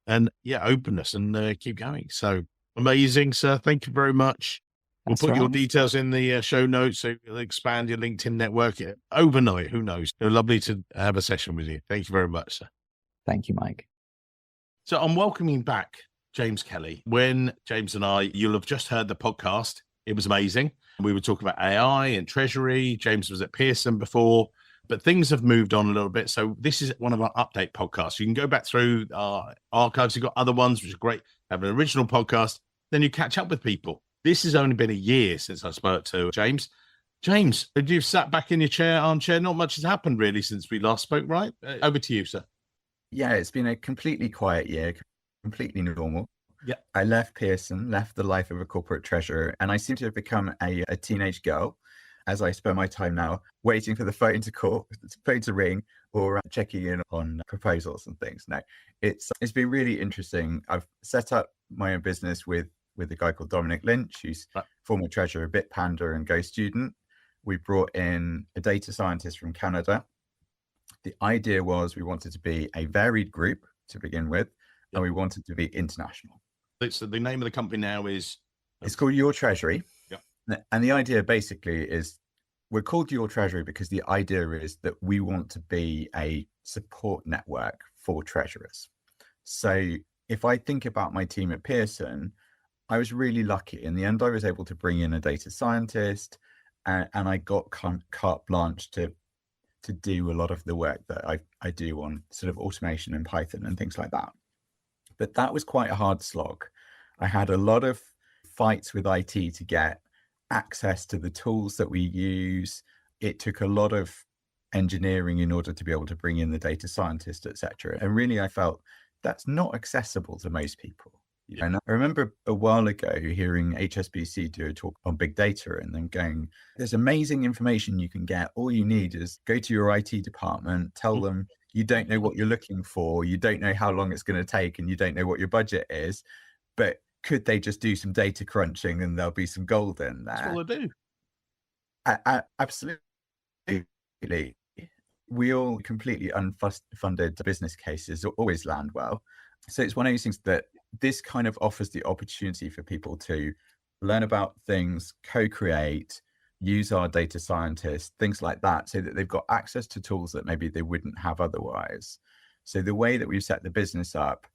And openness, and keep going. So amazing, sir. Thank you very much. We'll put your details in the show notes, so you'll expand your LinkedIn network overnight. Who knows? Lovely to have a session with you. Thank you very much, sir. Thank you, Mike. So I'm welcoming back James Kelly. When James and I, you'll have just heard the podcast. It was amazing. We were talking about AI and Treasury. James was at Pearson before, but things have moved on a little bit. So this is one of our update podcasts. You can go back through our archives. You've got other ones, which are great. Have an original podcast. Then you catch up with people. This has only been a year since I spoke to James. James, you've sat back in your armchair. Not much has happened really since we last spoke, right? Over to you, sir. Yeah, it's been a completely quiet year, completely normal. Yeah. I left Pearson, left the life of a corporate treasurer, and I seem to have become a teenage girl as I spend my time now waiting for the phone to ring or checking in on proposals and things. No, it's been really interesting. I've set up my own business with a guy called Dominic Lynch, who's former treasurer of Bitpanda and Go Student. We brought in a data scientist from Canada. The idea was we wanted to be a varied group to begin with, and we wanted to be international. So the name of the company now is? It's called Your Treasury. Yeah. And the idea basically is we're called Your Treasury because the idea is that we want to be a support network for treasurers. So if I think about my team at Pearson, I was really lucky. In the end, I was able to bring in a data scientist, and I got carte blanche to do a lot of the work that I do on sort of automation and Python and things like that. But that was quite a hard slog. I had a lot of fights with IT to get access to the tools that we use. It took a lot of engineering in order to be able to bring in the data scientist, etc. And really, I felt that's not accessible to most people. And I remember a while ago hearing HSBC do a talk on big data and then going, there's amazing information you can get. All you need is go to your IT department, tell them you don't know what you're looking for, you don't know how long it's going to take, and you don't know what your budget is. But could they just do some data crunching and there'll be some gold in there? That's all they do. Absolutely. We all completely unfunded business cases always land well. So it's one of those things that this kind of offers the opportunity for people to learn about things, co-create, use our data scientists, things like that, so that they've got access to tools that maybe they wouldn't have otherwise. So the way that we've set the business up,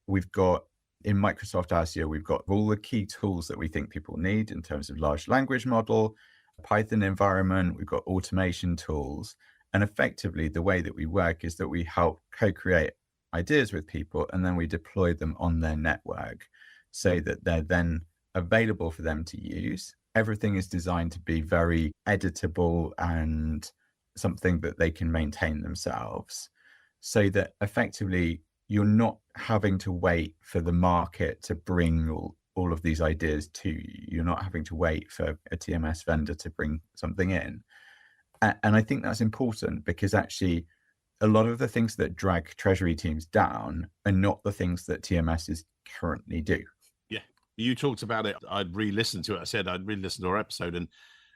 we've got in Microsoft Azure, we've got all the key tools that we think people need in terms of large language model, Python environment, we've got automation tools. And effectively, the way that we work is that we help co-create ideas with people, and then we deploy them on their network so that they're then available for them to use. Everything is designed to be very editable and something that they can maintain themselves, so that effectively you're not having to wait for the market to bring all of these ideas to you. You're not having to wait for a TMS vendor to bring something in. And I think that's important, because actually a lot of the things that drag treasury teams down are not the things that TMSs currently do. Yeah, you talked about it. I'd re-listened to it. I said I'd re-listened to our episode, and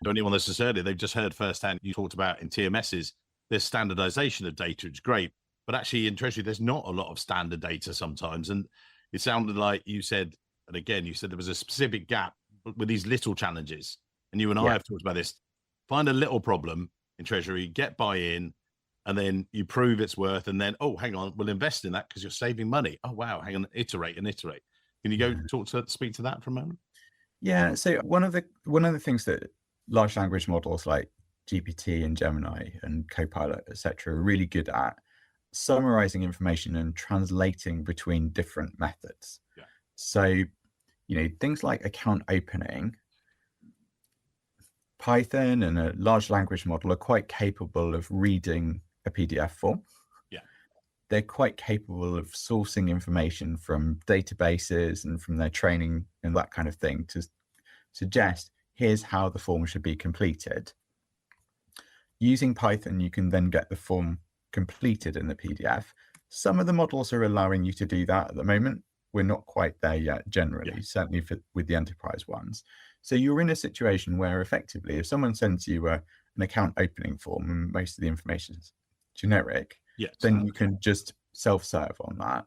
to anyone that's just heard it, they've just heard firsthand. You talked about in TMSs, there's standardization of data, which is great, but actually in treasury, there's not a lot of standard data sometimes. And it sounded like you said, and again, you said there was a specific gap with these little challenges. And you and I have talked about this. Find a little problem in treasury, get buy-in, and then you prove its worth, and then, oh, hang on, we'll invest in that because you're saving money. Oh, wow, hang on, iterate and iterate. Can you go speak to that for a moment? Yeah, so one of the things that large language models like GPT and Gemini and Copilot, etc., are really good at summarizing information and translating between different methods. Yeah. So, things like account opening, Python and a large language model are quite capable of reading a PDF form. Yeah. They're quite capable of sourcing information from databases and from their training and that kind of thing to suggest, here's how the form should be completed. Using Python, you can then get the form completed in the PDF. Some of the models are allowing you to do that at the moment. We're not quite there yet, generally, certainly with the enterprise ones. So you're in a situation where effectively, if someone sends you an account opening form and most of the information is generic, then you can just self-serve on that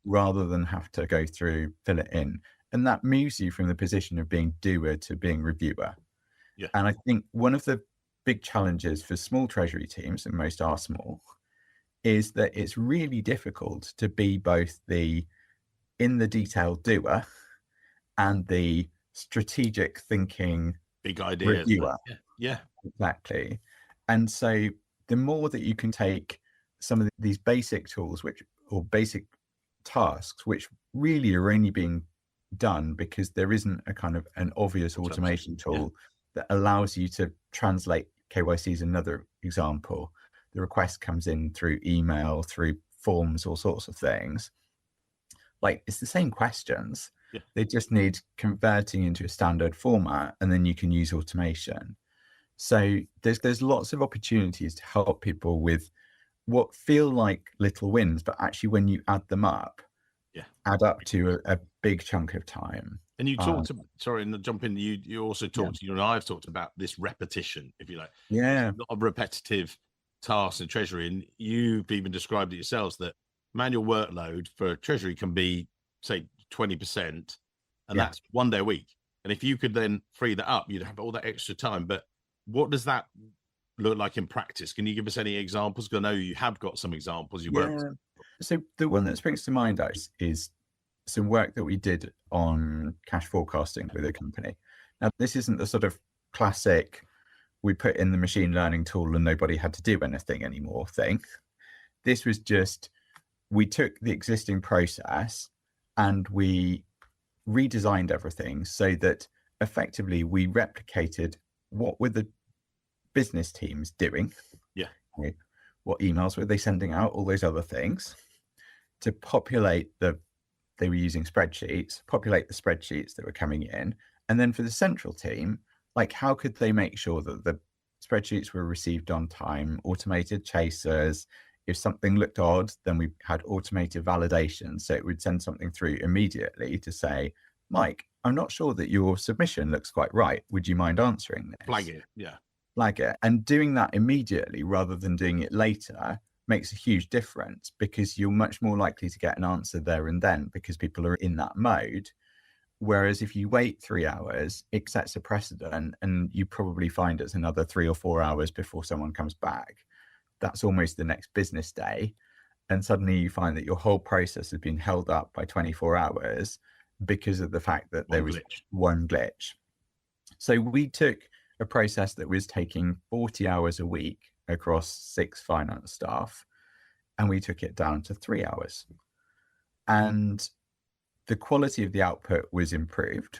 rather than have to go through, fill it in. And that moves you from the position of being doer to being reviewer. Yeah. And I think one of the big challenges for small treasury teams, and most are small, is that it's really difficult to be both the in the detail doer and the strategic thinking big ideas. reviewer. Yeah. Exactly. And so the more that you can take some of these basic tools or basic tasks which really are only being done because there isn't a kind of an obvious automation tool that allows you to translate. KYC is another example. The request comes in through email, through forms, all sorts of things. Like, it's the same questions. They just need converting into a standard format, and then you can use automation. So there's lots of opportunities to help people with what feel like little wins, but actually when you add them up, add up to a big chunk of time. And you talked sorry, and jump in, you also talked, you and I have talked about this repetition, if you like. Yeah. A lot of repetitive tasks in Treasury, and you've even described it yourselves that manual workload for Treasury can be, say, 20%, and that's 1 day a week. And if you could then free that up, you'd have all that extra time. But what does that look like in practice? Can you give us any examples? Because I know you have got some examples. So the one that springs to mind is some work that we did on cash forecasting with a company. Now, this isn't the sort of classic, we put in the machine learning tool and nobody had to do anything anymore thing. This was just, we took the existing process and we redesigned everything so that effectively we replicated what were the business teams doing. Right? What emails were they sending out, all those other things, to populate they were using spreadsheets, populate the spreadsheets that were coming in. And then for the central team, like, how could they make sure that the spreadsheets were received on time, automated chasers? If something looked odd, then we had automated validation. So it would send something through immediately to say, Mike, I'm not sure that your submission looks quite right. Would you mind answering this? Flag it. Yeah. Flag it. And doing that immediately rather than doing it later makes a huge difference, because you're much more likely to get an answer there and then because people are in that mode. Whereas if you wait 3 hours, it sets a precedent, and you probably find it's another 3 or 4 hours before someone comes back. That's almost the next business day. And suddenly you find that your whole process has been held up by 24 hours because of the fact that there was one glitch. So we took a process that was taking 40 hours a week across 6 finance staff, and we took it down to 3 hours. And the quality of the output was improved.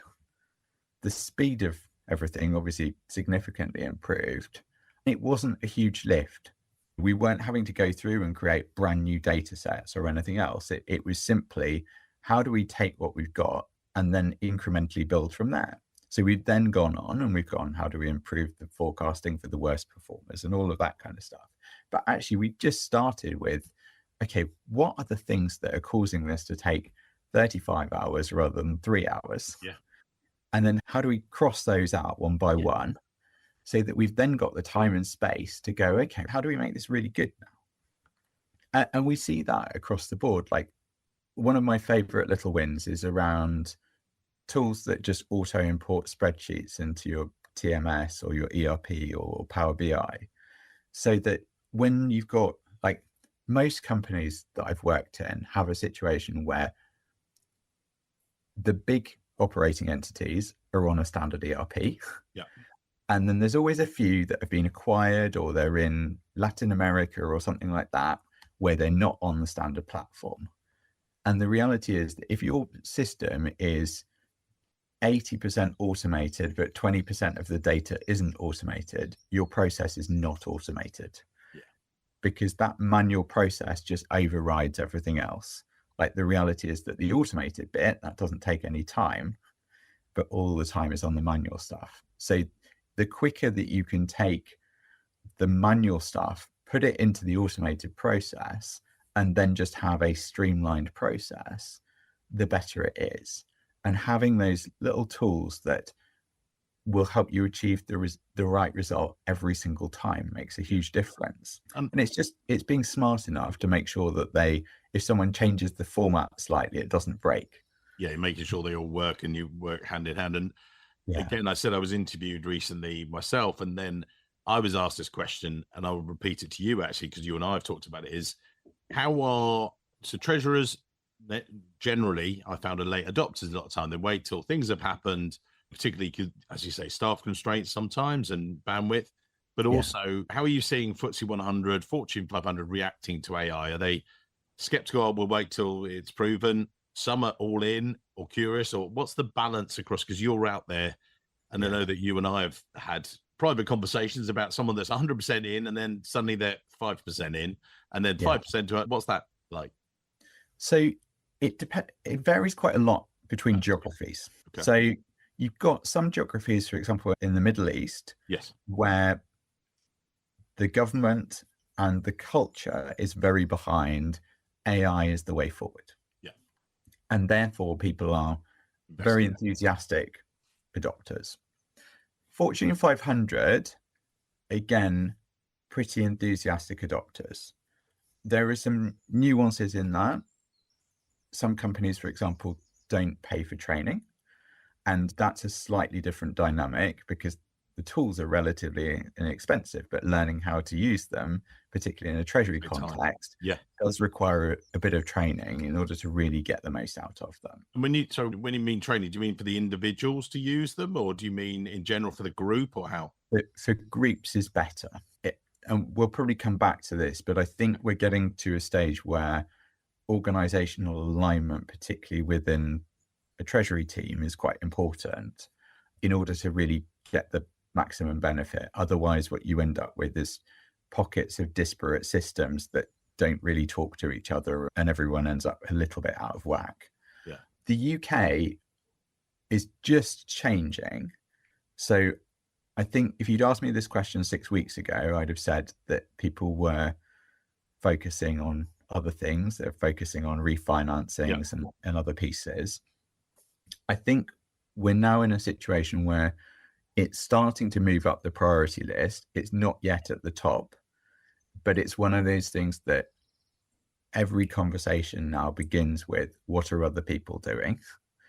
The speed of everything obviously significantly improved. It wasn't a huge lift. We weren't having to go through and create brand new data sets or anything else. It was simply, how do we take what we've got and then incrementally build from there? So we've then gone on and we've gone, how do we improve the forecasting for the worst performers and all of that kind of stuff. But actually, we just started with, okay, what are the things that are causing this to take 35 hours rather than 3 hours? And then how do we cross those out one by one, so that we've then got the time and space to go, okay, how do we make this really good now? And we see that across the board. Like, one of my favorite little wins is around tools that just auto import spreadsheets into your TMS or your ERP or Power BI, so that when you've got, like, most companies that I've worked in have a situation where the big operating entities are on a standard ERP. And then there's always a few that have been acquired, or they're in Latin America or something like that, where they're not on the standard platform. And the reality is that if your system is 80% automated, but 20% of the data isn't automated, your process is not automated. Because that manual process just overrides everything else. Like, the reality is that the automated bit, that doesn't take any time, but all the time is on the manual stuff. So the quicker that you can take the manual stuff, put it into the automated process, and then just have a streamlined process, the better it is. And having those little tools that will help you achieve the right result every single time makes a huge difference. And it's being smart enough to make sure that if someone changes the format slightly, it doesn't break. Making sure they all work and you work hand in hand. And again, I said I was interviewed recently myself, and then I was asked this question, and I will repeat it to you actually, because you and I have talked about it, is So treasurers, generally, I found, are late adopters a lot of time. They wait till things have happened, particularly, as you say, staff constraints sometimes and bandwidth. But also, how are you seeing FTSE 100, Fortune 500 reacting to AI? Are they skeptical? Oh, we'll wait till it's proven. Some are all in or curious, or what's the balance across? Because you're out there, and I know that you and I have had private conversations about someone that's 100% in, and then suddenly they're 5% in, and then 5% to what's that like? So it varies quite a lot between geographies. Okay. So you've got some geographies, for example, in the Middle East, where the government and the culture is very behind AI is the way forward. And therefore people are very enthusiastic adopters. Fortune 500, again, pretty enthusiastic adopters. There are some nuances in that. Some companies, for example, don't pay for training. And that's a slightly different dynamic because the tools are relatively inexpensive, but learning how to use them, particularly in a treasury context, does require a bit of training in order to really get the most out of them. And when you mean training, do you mean for the individuals to use them, or do you mean in general for the group, or how? For groups is better. And we'll probably come back to this, but I think we're getting to a stage where organizational alignment, particularly within a treasury team, is quite important in order to really get the maximum benefit. Otherwise, what you end up with is pockets of disparate systems that don't really talk to each other, and everyone ends up a little bit out of whack. The UK is just changing. So I think if you'd asked me this question 6 weeks ago, I'd have said that people were focusing on other things. They're focusing on refinancings and other pieces. I think we're now in a situation where it's starting to move up the priority list. It's not yet at the top, but it's one of those things that every conversation now begins with, what are other people doing?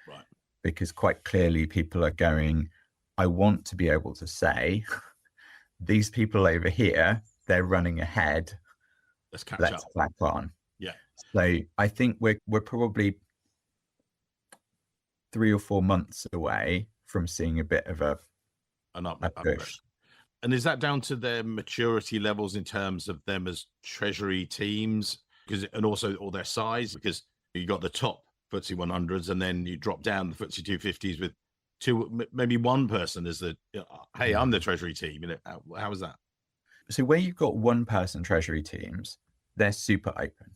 Right. Because quite clearly people are going, I want to be able to say, these people over here, they're running ahead. Let's catch up. Back on. Yeah. So I think we're probably 3 or 4 months away from seeing a bit of an push. And is that down to their maturity levels in terms of them as treasury teams, and also all their size? Because you got the top FTSE 100s, and then you drop down the FTSE 250s with maybe one person as the, hey, I'm the treasury team. You know, how is that? So where you've got one person treasury teams, they're super open.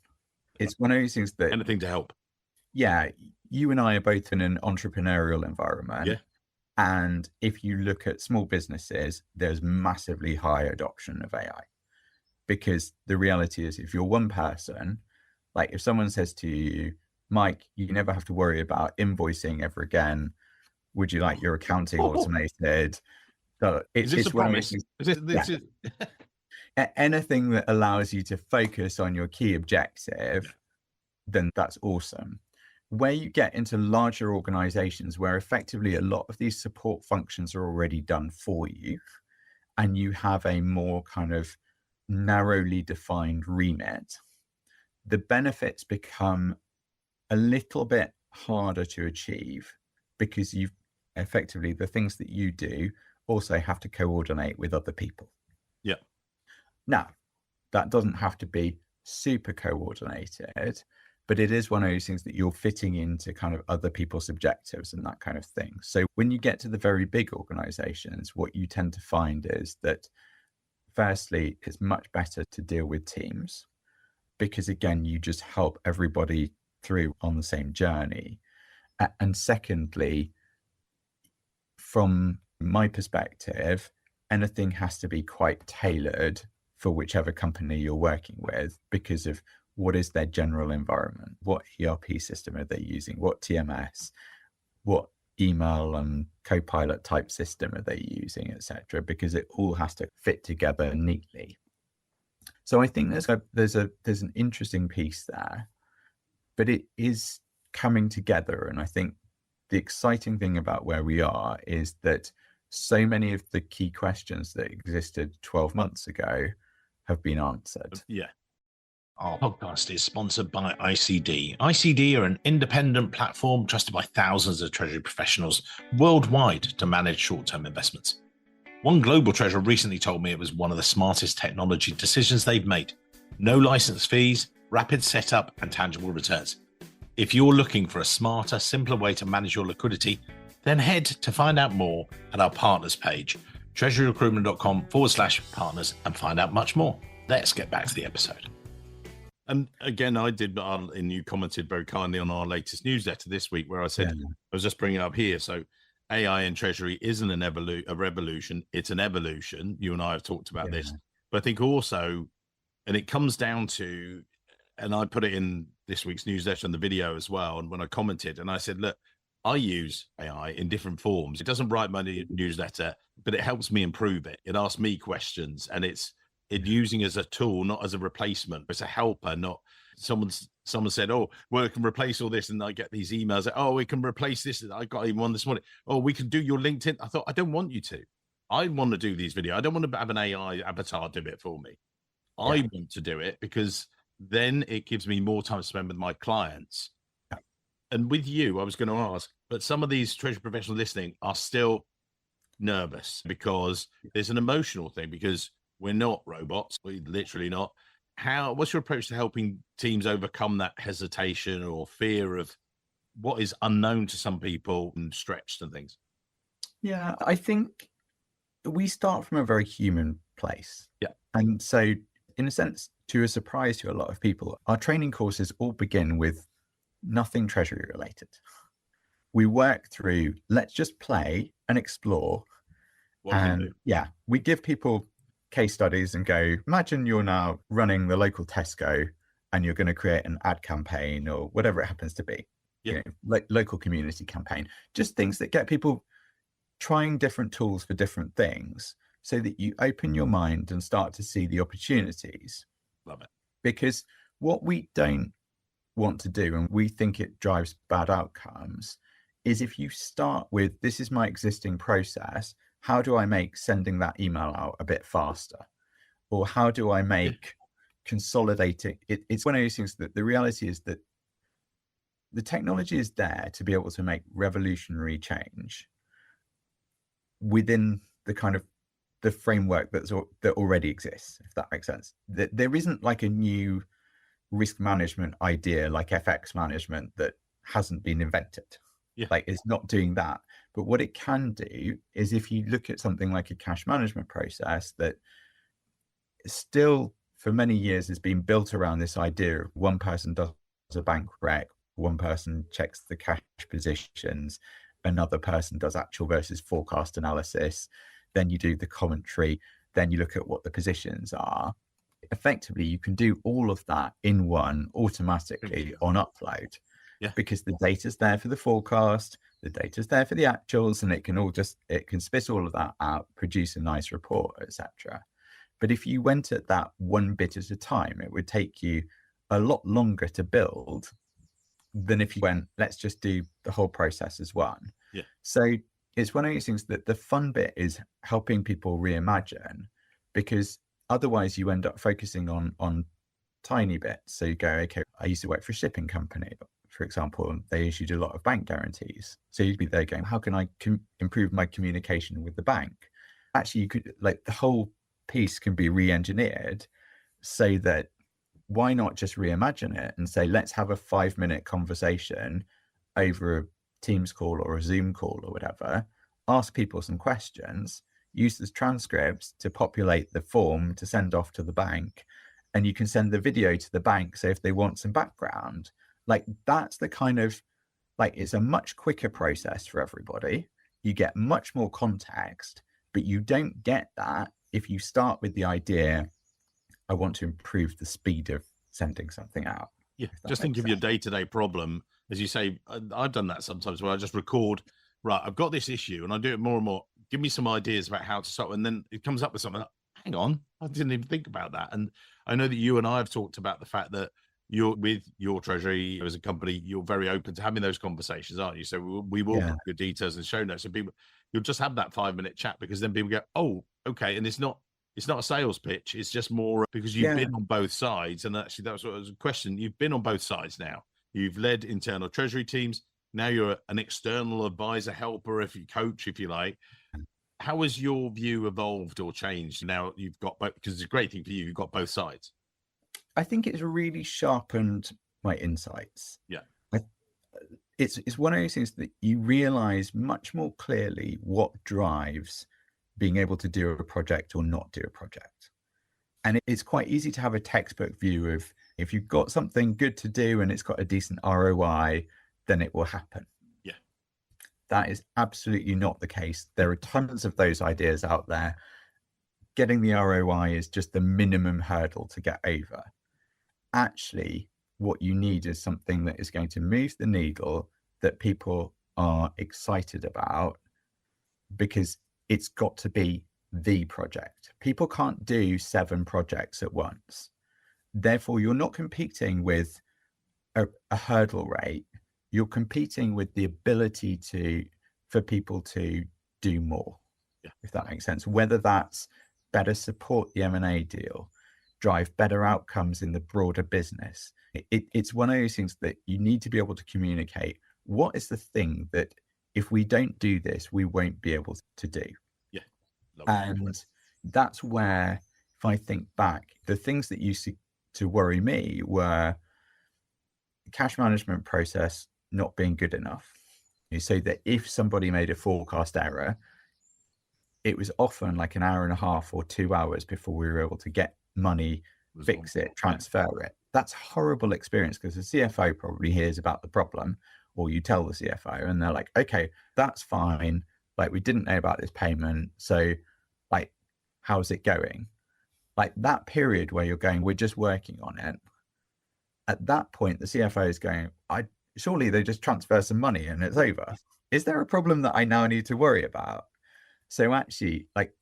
It's one of those things that anything to help. Yeah, you and I are both in an entrepreneurial environment. Yeah. And if you look at small businesses, there's massively high adoption of AI. Because the reality is, if you're one person, like if someone says to you, Mike, you never have to worry about invoicing ever again. Would you like your accounting automated? So is this a promise? Anything that allows you to focus on your key objective, then that's awesome. Where you get into larger organizations where effectively a lot of these support functions are already done for you, and you have a more kind of narrowly defined remit, the benefits become a little bit harder to achieve, because you've effectively, the things that you do also have to coordinate with other people. Yeah. Now, that doesn't have to be super coordinated, but it is one of those things that you're fitting into kind of other people's objectives and that kind of thing. So when you get to the very big organizations, what you tend to find is that, firstly, it's much better to deal with teams, because again, you just help everybody through on the same journey. And secondly, from my perspective, anything has to be quite tailored for whichever company you're working with, because of what is their general environment, what ERP system are they using, what TMS, what email and Copilot type system are they using, etc., because it all has to fit together neatly. So I think there's an interesting piece there, but it is coming together. And I think the exciting thing about where we are is that so many of the key questions that existed 12 months ago have been answered. Yeah. Our podcast is sponsored by ICD. ICD are an independent platform trusted by thousands of treasury professionals worldwide to manage short-term investments. One global treasurer recently told me it was one of the smartest technology decisions they've made. No license fees, rapid setup, and tangible returns. If you're looking for a smarter, simpler way to manage your liquidity, then head to find out more at our partners page, treasuryrecruitment.com/partners, and find out much more. Let's get back to the episode. And again, and you commented very kindly on our latest newsletter this week where I said, I was just bringing it up here. So AI in Treasury isn't a revolution, it's an evolution. You and I have talked about this. But I think also, and it comes down to, and I put it in this week's newsletter and the video as well, and when I commented, and I said, look, I use AI in different forms. It doesn't write my newsletter, but it helps me improve it. It asks me questions, and it's using as a tool, not as a replacement. It's a helper, not someone said, oh, well, it can replace all this. And I get these emails that, oh, we can replace this. I got even one this morning. Oh, we can do your LinkedIn. I thought, I don't want you to. I want to do these videos. I don't want to have an AI avatar do it for me. I want to do it because then it gives me more time to spend with my clients. And with you, I was going to ask, but some of these treasury professionals listening are still nervous because there's an emotional thing, because we're not robots. We're literally not. What's your approach to helping teams overcome that hesitation or fear of what is unknown to some people and stretched and things? Yeah, I think we start from a very human place. Yeah. And so in a sense, to a surprise to a lot of people, our training courses all begin with nothing treasury related. We work through, let's just play and explore. And we give people case studies and go, imagine you're now running the local Tesco and you're going to create an ad campaign or whatever it happens to be, local community campaign, just things that get people trying different tools for different things so that you open your mind and start to see the opportunities. Love it. Because what we don't want to do, and we think it drives bad outcomes, is if you start with, this is my existing process, how do I make sending that email out a bit faster? Or how do I make consolidating? It's one of those things that the reality is that the technology is there to be able to make revolutionary change within the kind of the framework that already exists, if that makes sense. There isn't like a new risk management idea like FX management that hasn't been invented. Like it's not doing that. But what it can do is, if you look at something like a cash management process that still for many years has been built around this idea of one person does a bank rec, one person checks the cash positions, another person does actual versus forecast analysis, then you do the commentary, then you look at what the positions are. Effectively, you can do all of that in one automatically on upload. Because the data's there for the forecast, the data's there for the actuals, and it can spit all of that out, produce a nice report, etc. But if you went at that one bit at a time, it would take you a lot longer to build than if you went, let's just do the whole process as one. So it's one of those things that the fun bit is helping people reimagine, because otherwise you end up focusing on tiny bits. So you go, okay, I used to work for a shipping company, for example, and they issued a lot of bank guarantees. So you'd be there going, how can I improve my communication with the bank? Actually, you could, like, the whole piece can be re-engineered so that why not just reimagine it and say, let's have a 5-minute conversation over a Teams call or a Zoom call or whatever, ask people some questions, use the transcripts to populate the form to send off to the bank, and you can send the video to the bank. So if they want some background, like, that's the kind of, like, it's a much quicker process for everybody. You get much more context, but you don't get that if you start with the idea, I want to improve the speed of sending something out. Just think of your day-to-day problem. As you say, I've done that sometimes where I just record, right, I've got this issue, and I do it more and more. Give me some ideas about how to solve it. And then it comes up with something like, hang on, I didn't even think about that. And I know that you and I have talked about the fact that you're with your Treasury as a company, you're very open to having those conversations, aren't you? So we will put your details and show notes, and people, you'll just have that 5-minute chat, because then people go, oh, okay. And it's not it's not a sales pitch. It's just more because you've been on both sides. And actually, that was what was a question. You've been on both sides now. You've led internal treasury teams. Now you're an external advisor, helper, if you coach, if you like. How has your view evolved or changed now you've got both? Because it's a great thing for you. You've got both sides. I think it's really sharpened my insights. Yeah. It's one of those things that you realize much more clearly what drives being able to do a project or not do a project. And it's quite easy to have a textbook view of if you've got something good to do and it's got a decent ROI, then it will happen. Yeah. That is absolutely not the case. There are tons of those ideas out there. Getting the ROI is just the minimum hurdle to get over. Actually, what you need is something that is going to move the needle, that people are excited about, because it's got to be the project. People can't do 7 projects at once. Therefore, you're not competing with a hurdle rate. You're competing with the ability for people to do more, if that makes sense. Whether that's better support the M&A deal, drive better outcomes in the broader business. It's one of those things that you need to be able to communicate. What is the thing that if we don't do this, we won't be able to do? Yeah. And that's where, if I think back, the things that used to worry me were cash management process not being good enough. You say that if somebody made a forecast error, it was often like an hour and a half or 2 hours before we were able to get money, fix it, transfer it. That's a horrible experience, because the CFO probably hears about the problem, or you tell the CFO and they're like, okay, that's fine. Like, we didn't know about this payment. So like, how's it going? Like that period where you're going, we're just working on it. At that point, the CFO is going, surely they just transfer some money and it's over. Is there a problem that I now need to worry about? So actually, like,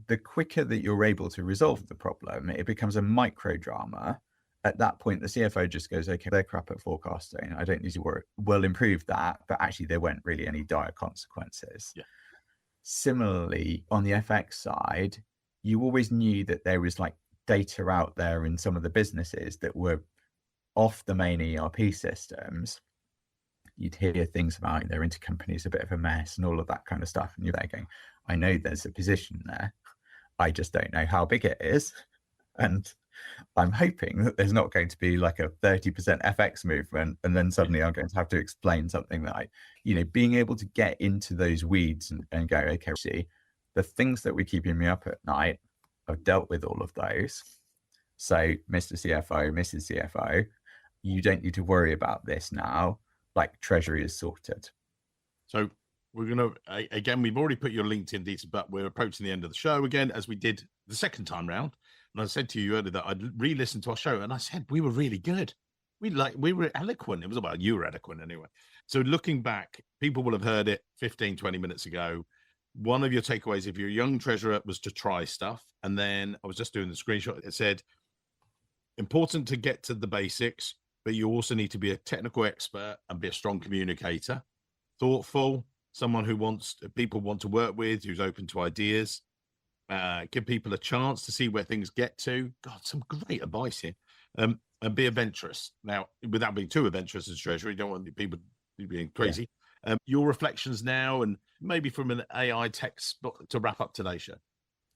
the quicker that you're able to resolve the problem, it becomes a micro drama. At that point, the CFO just goes, okay, they're crap at forecasting. I don't need to worry. We'll improve that. But actually, there weren't really any dire consequences. Yeah. Similarly, on the FX side, you always knew that there was like data out there in some of the businesses that were off the main ERP systems. You'd hear things about their intercompany's a bit of a mess and all of that kind of stuff. And you're there going, I know there's a position there. I just don't know how big it is. And I'm hoping that there's not going to be like a 30% FX movement. And then suddenly I'm going to have to explain something that being able to get into those weeds and go, okay, see, the things that were keeping me up at night, I've dealt with all of those. So Mr. CFO, Mrs. CFO, you don't need to worry about this now. Like, Treasury is sorted. So we're going to, again, we've already put your LinkedIn details, but we're approaching the end of the show again, as we did the second time round. And I said to you earlier that I'd re-listened to our show, and I said, we were really good. We were eloquent. It was about, you were eloquent anyway. So looking back, people will have heard it 15, 20 minutes ago. One of your takeaways, if you're a young treasurer, was to try stuff. And then I was just doing the screenshot. It said, important to get to the basics, but you also need to be a technical expert and be a strong communicator, thoughtful, someone who people want to work with, who's open to ideas, give people a chance to see where things get to. God, some great advice here. And be adventurous. Now, without being too adventurous as treasurer, you don't want people being crazy. Yeah. Your reflections now, and maybe from an AI text to wrap up today's show.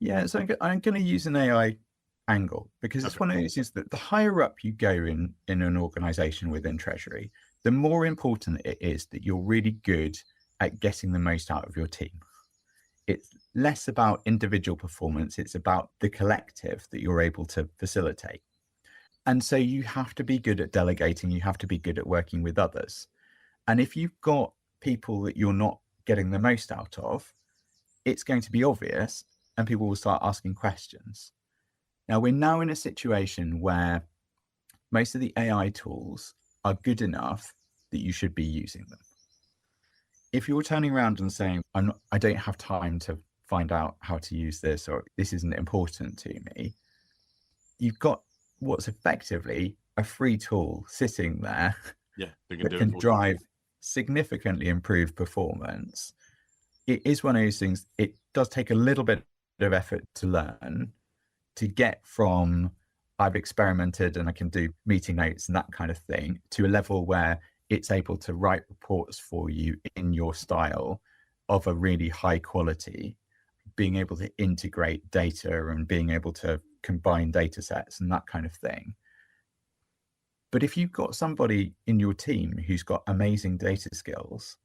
Yeah, so I'm going to use an AI angle, because it's one of those things that the higher up you go in an organization within Treasury, the more important it is that you're really good at getting the most out of your team. It's less about individual performance. It's about the collective that you're able to facilitate. And so you have to be good at delegating. You have to be good at working with others. And if you've got people that you're not getting the most out of, it's going to be obvious and people will start asking questions. Now, we're now in a situation where most of the AI tools are good enough that you should be using them. If you're turning around and saying, I don't have time to find out how to use this, or this isn't important to me, you've got what's effectively a free tool sitting there that can drive significantly improved performance. It is one of those things, it does take a little bit of effort to learn. to get from I've experimented and I can do meeting notes and that kind of thing to a level where it's able to write reports for you in your style of a really high quality, being able to integrate data and being able to combine data sets and that kind of thing. But if you've got somebody in your team who's got amazing data skills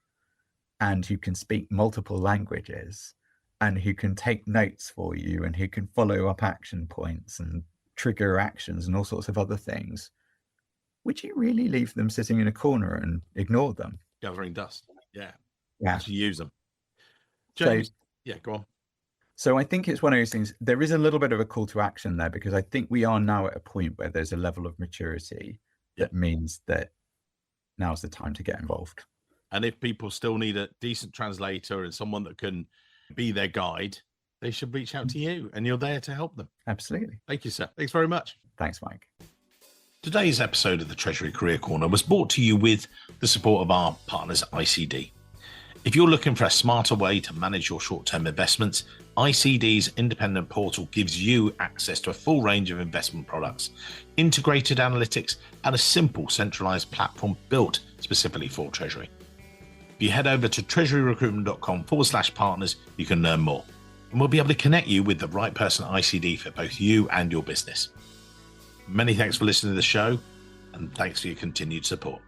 and who can speak multiple languages and who can take notes for you and who can follow up action points and trigger actions and all sorts of other things, would you really leave them sitting in a corner and ignore them? Gathering dust. Yeah. Yeah. Actually use them. James, yeah, go on. So I think it's one of those things, there is a little bit of a call to action there, because I think we are now at a point where there's a level of maturity that means that now's the time to get involved. And if people still need a decent translator and someone that can be their guide, they should reach out to you, and you're there to help them. Absolutely. Thank you, sir. Thanks very much. Thanks, Mike. Today's episode of the Treasury Career Corner was brought to you with the support of our partners, ICD. If you're looking for a smarter way to manage your short-term investments, ICD's independent portal gives you access to a full range of investment products, integrated analytics, and a simple centralized platform built specifically for Treasury. If you head over to treasuryrecruitment.com/partners, you can learn more, and we'll be able to connect you with the right person at ICD for both you and your business. Many thanks for listening to the show, and thanks for your continued support.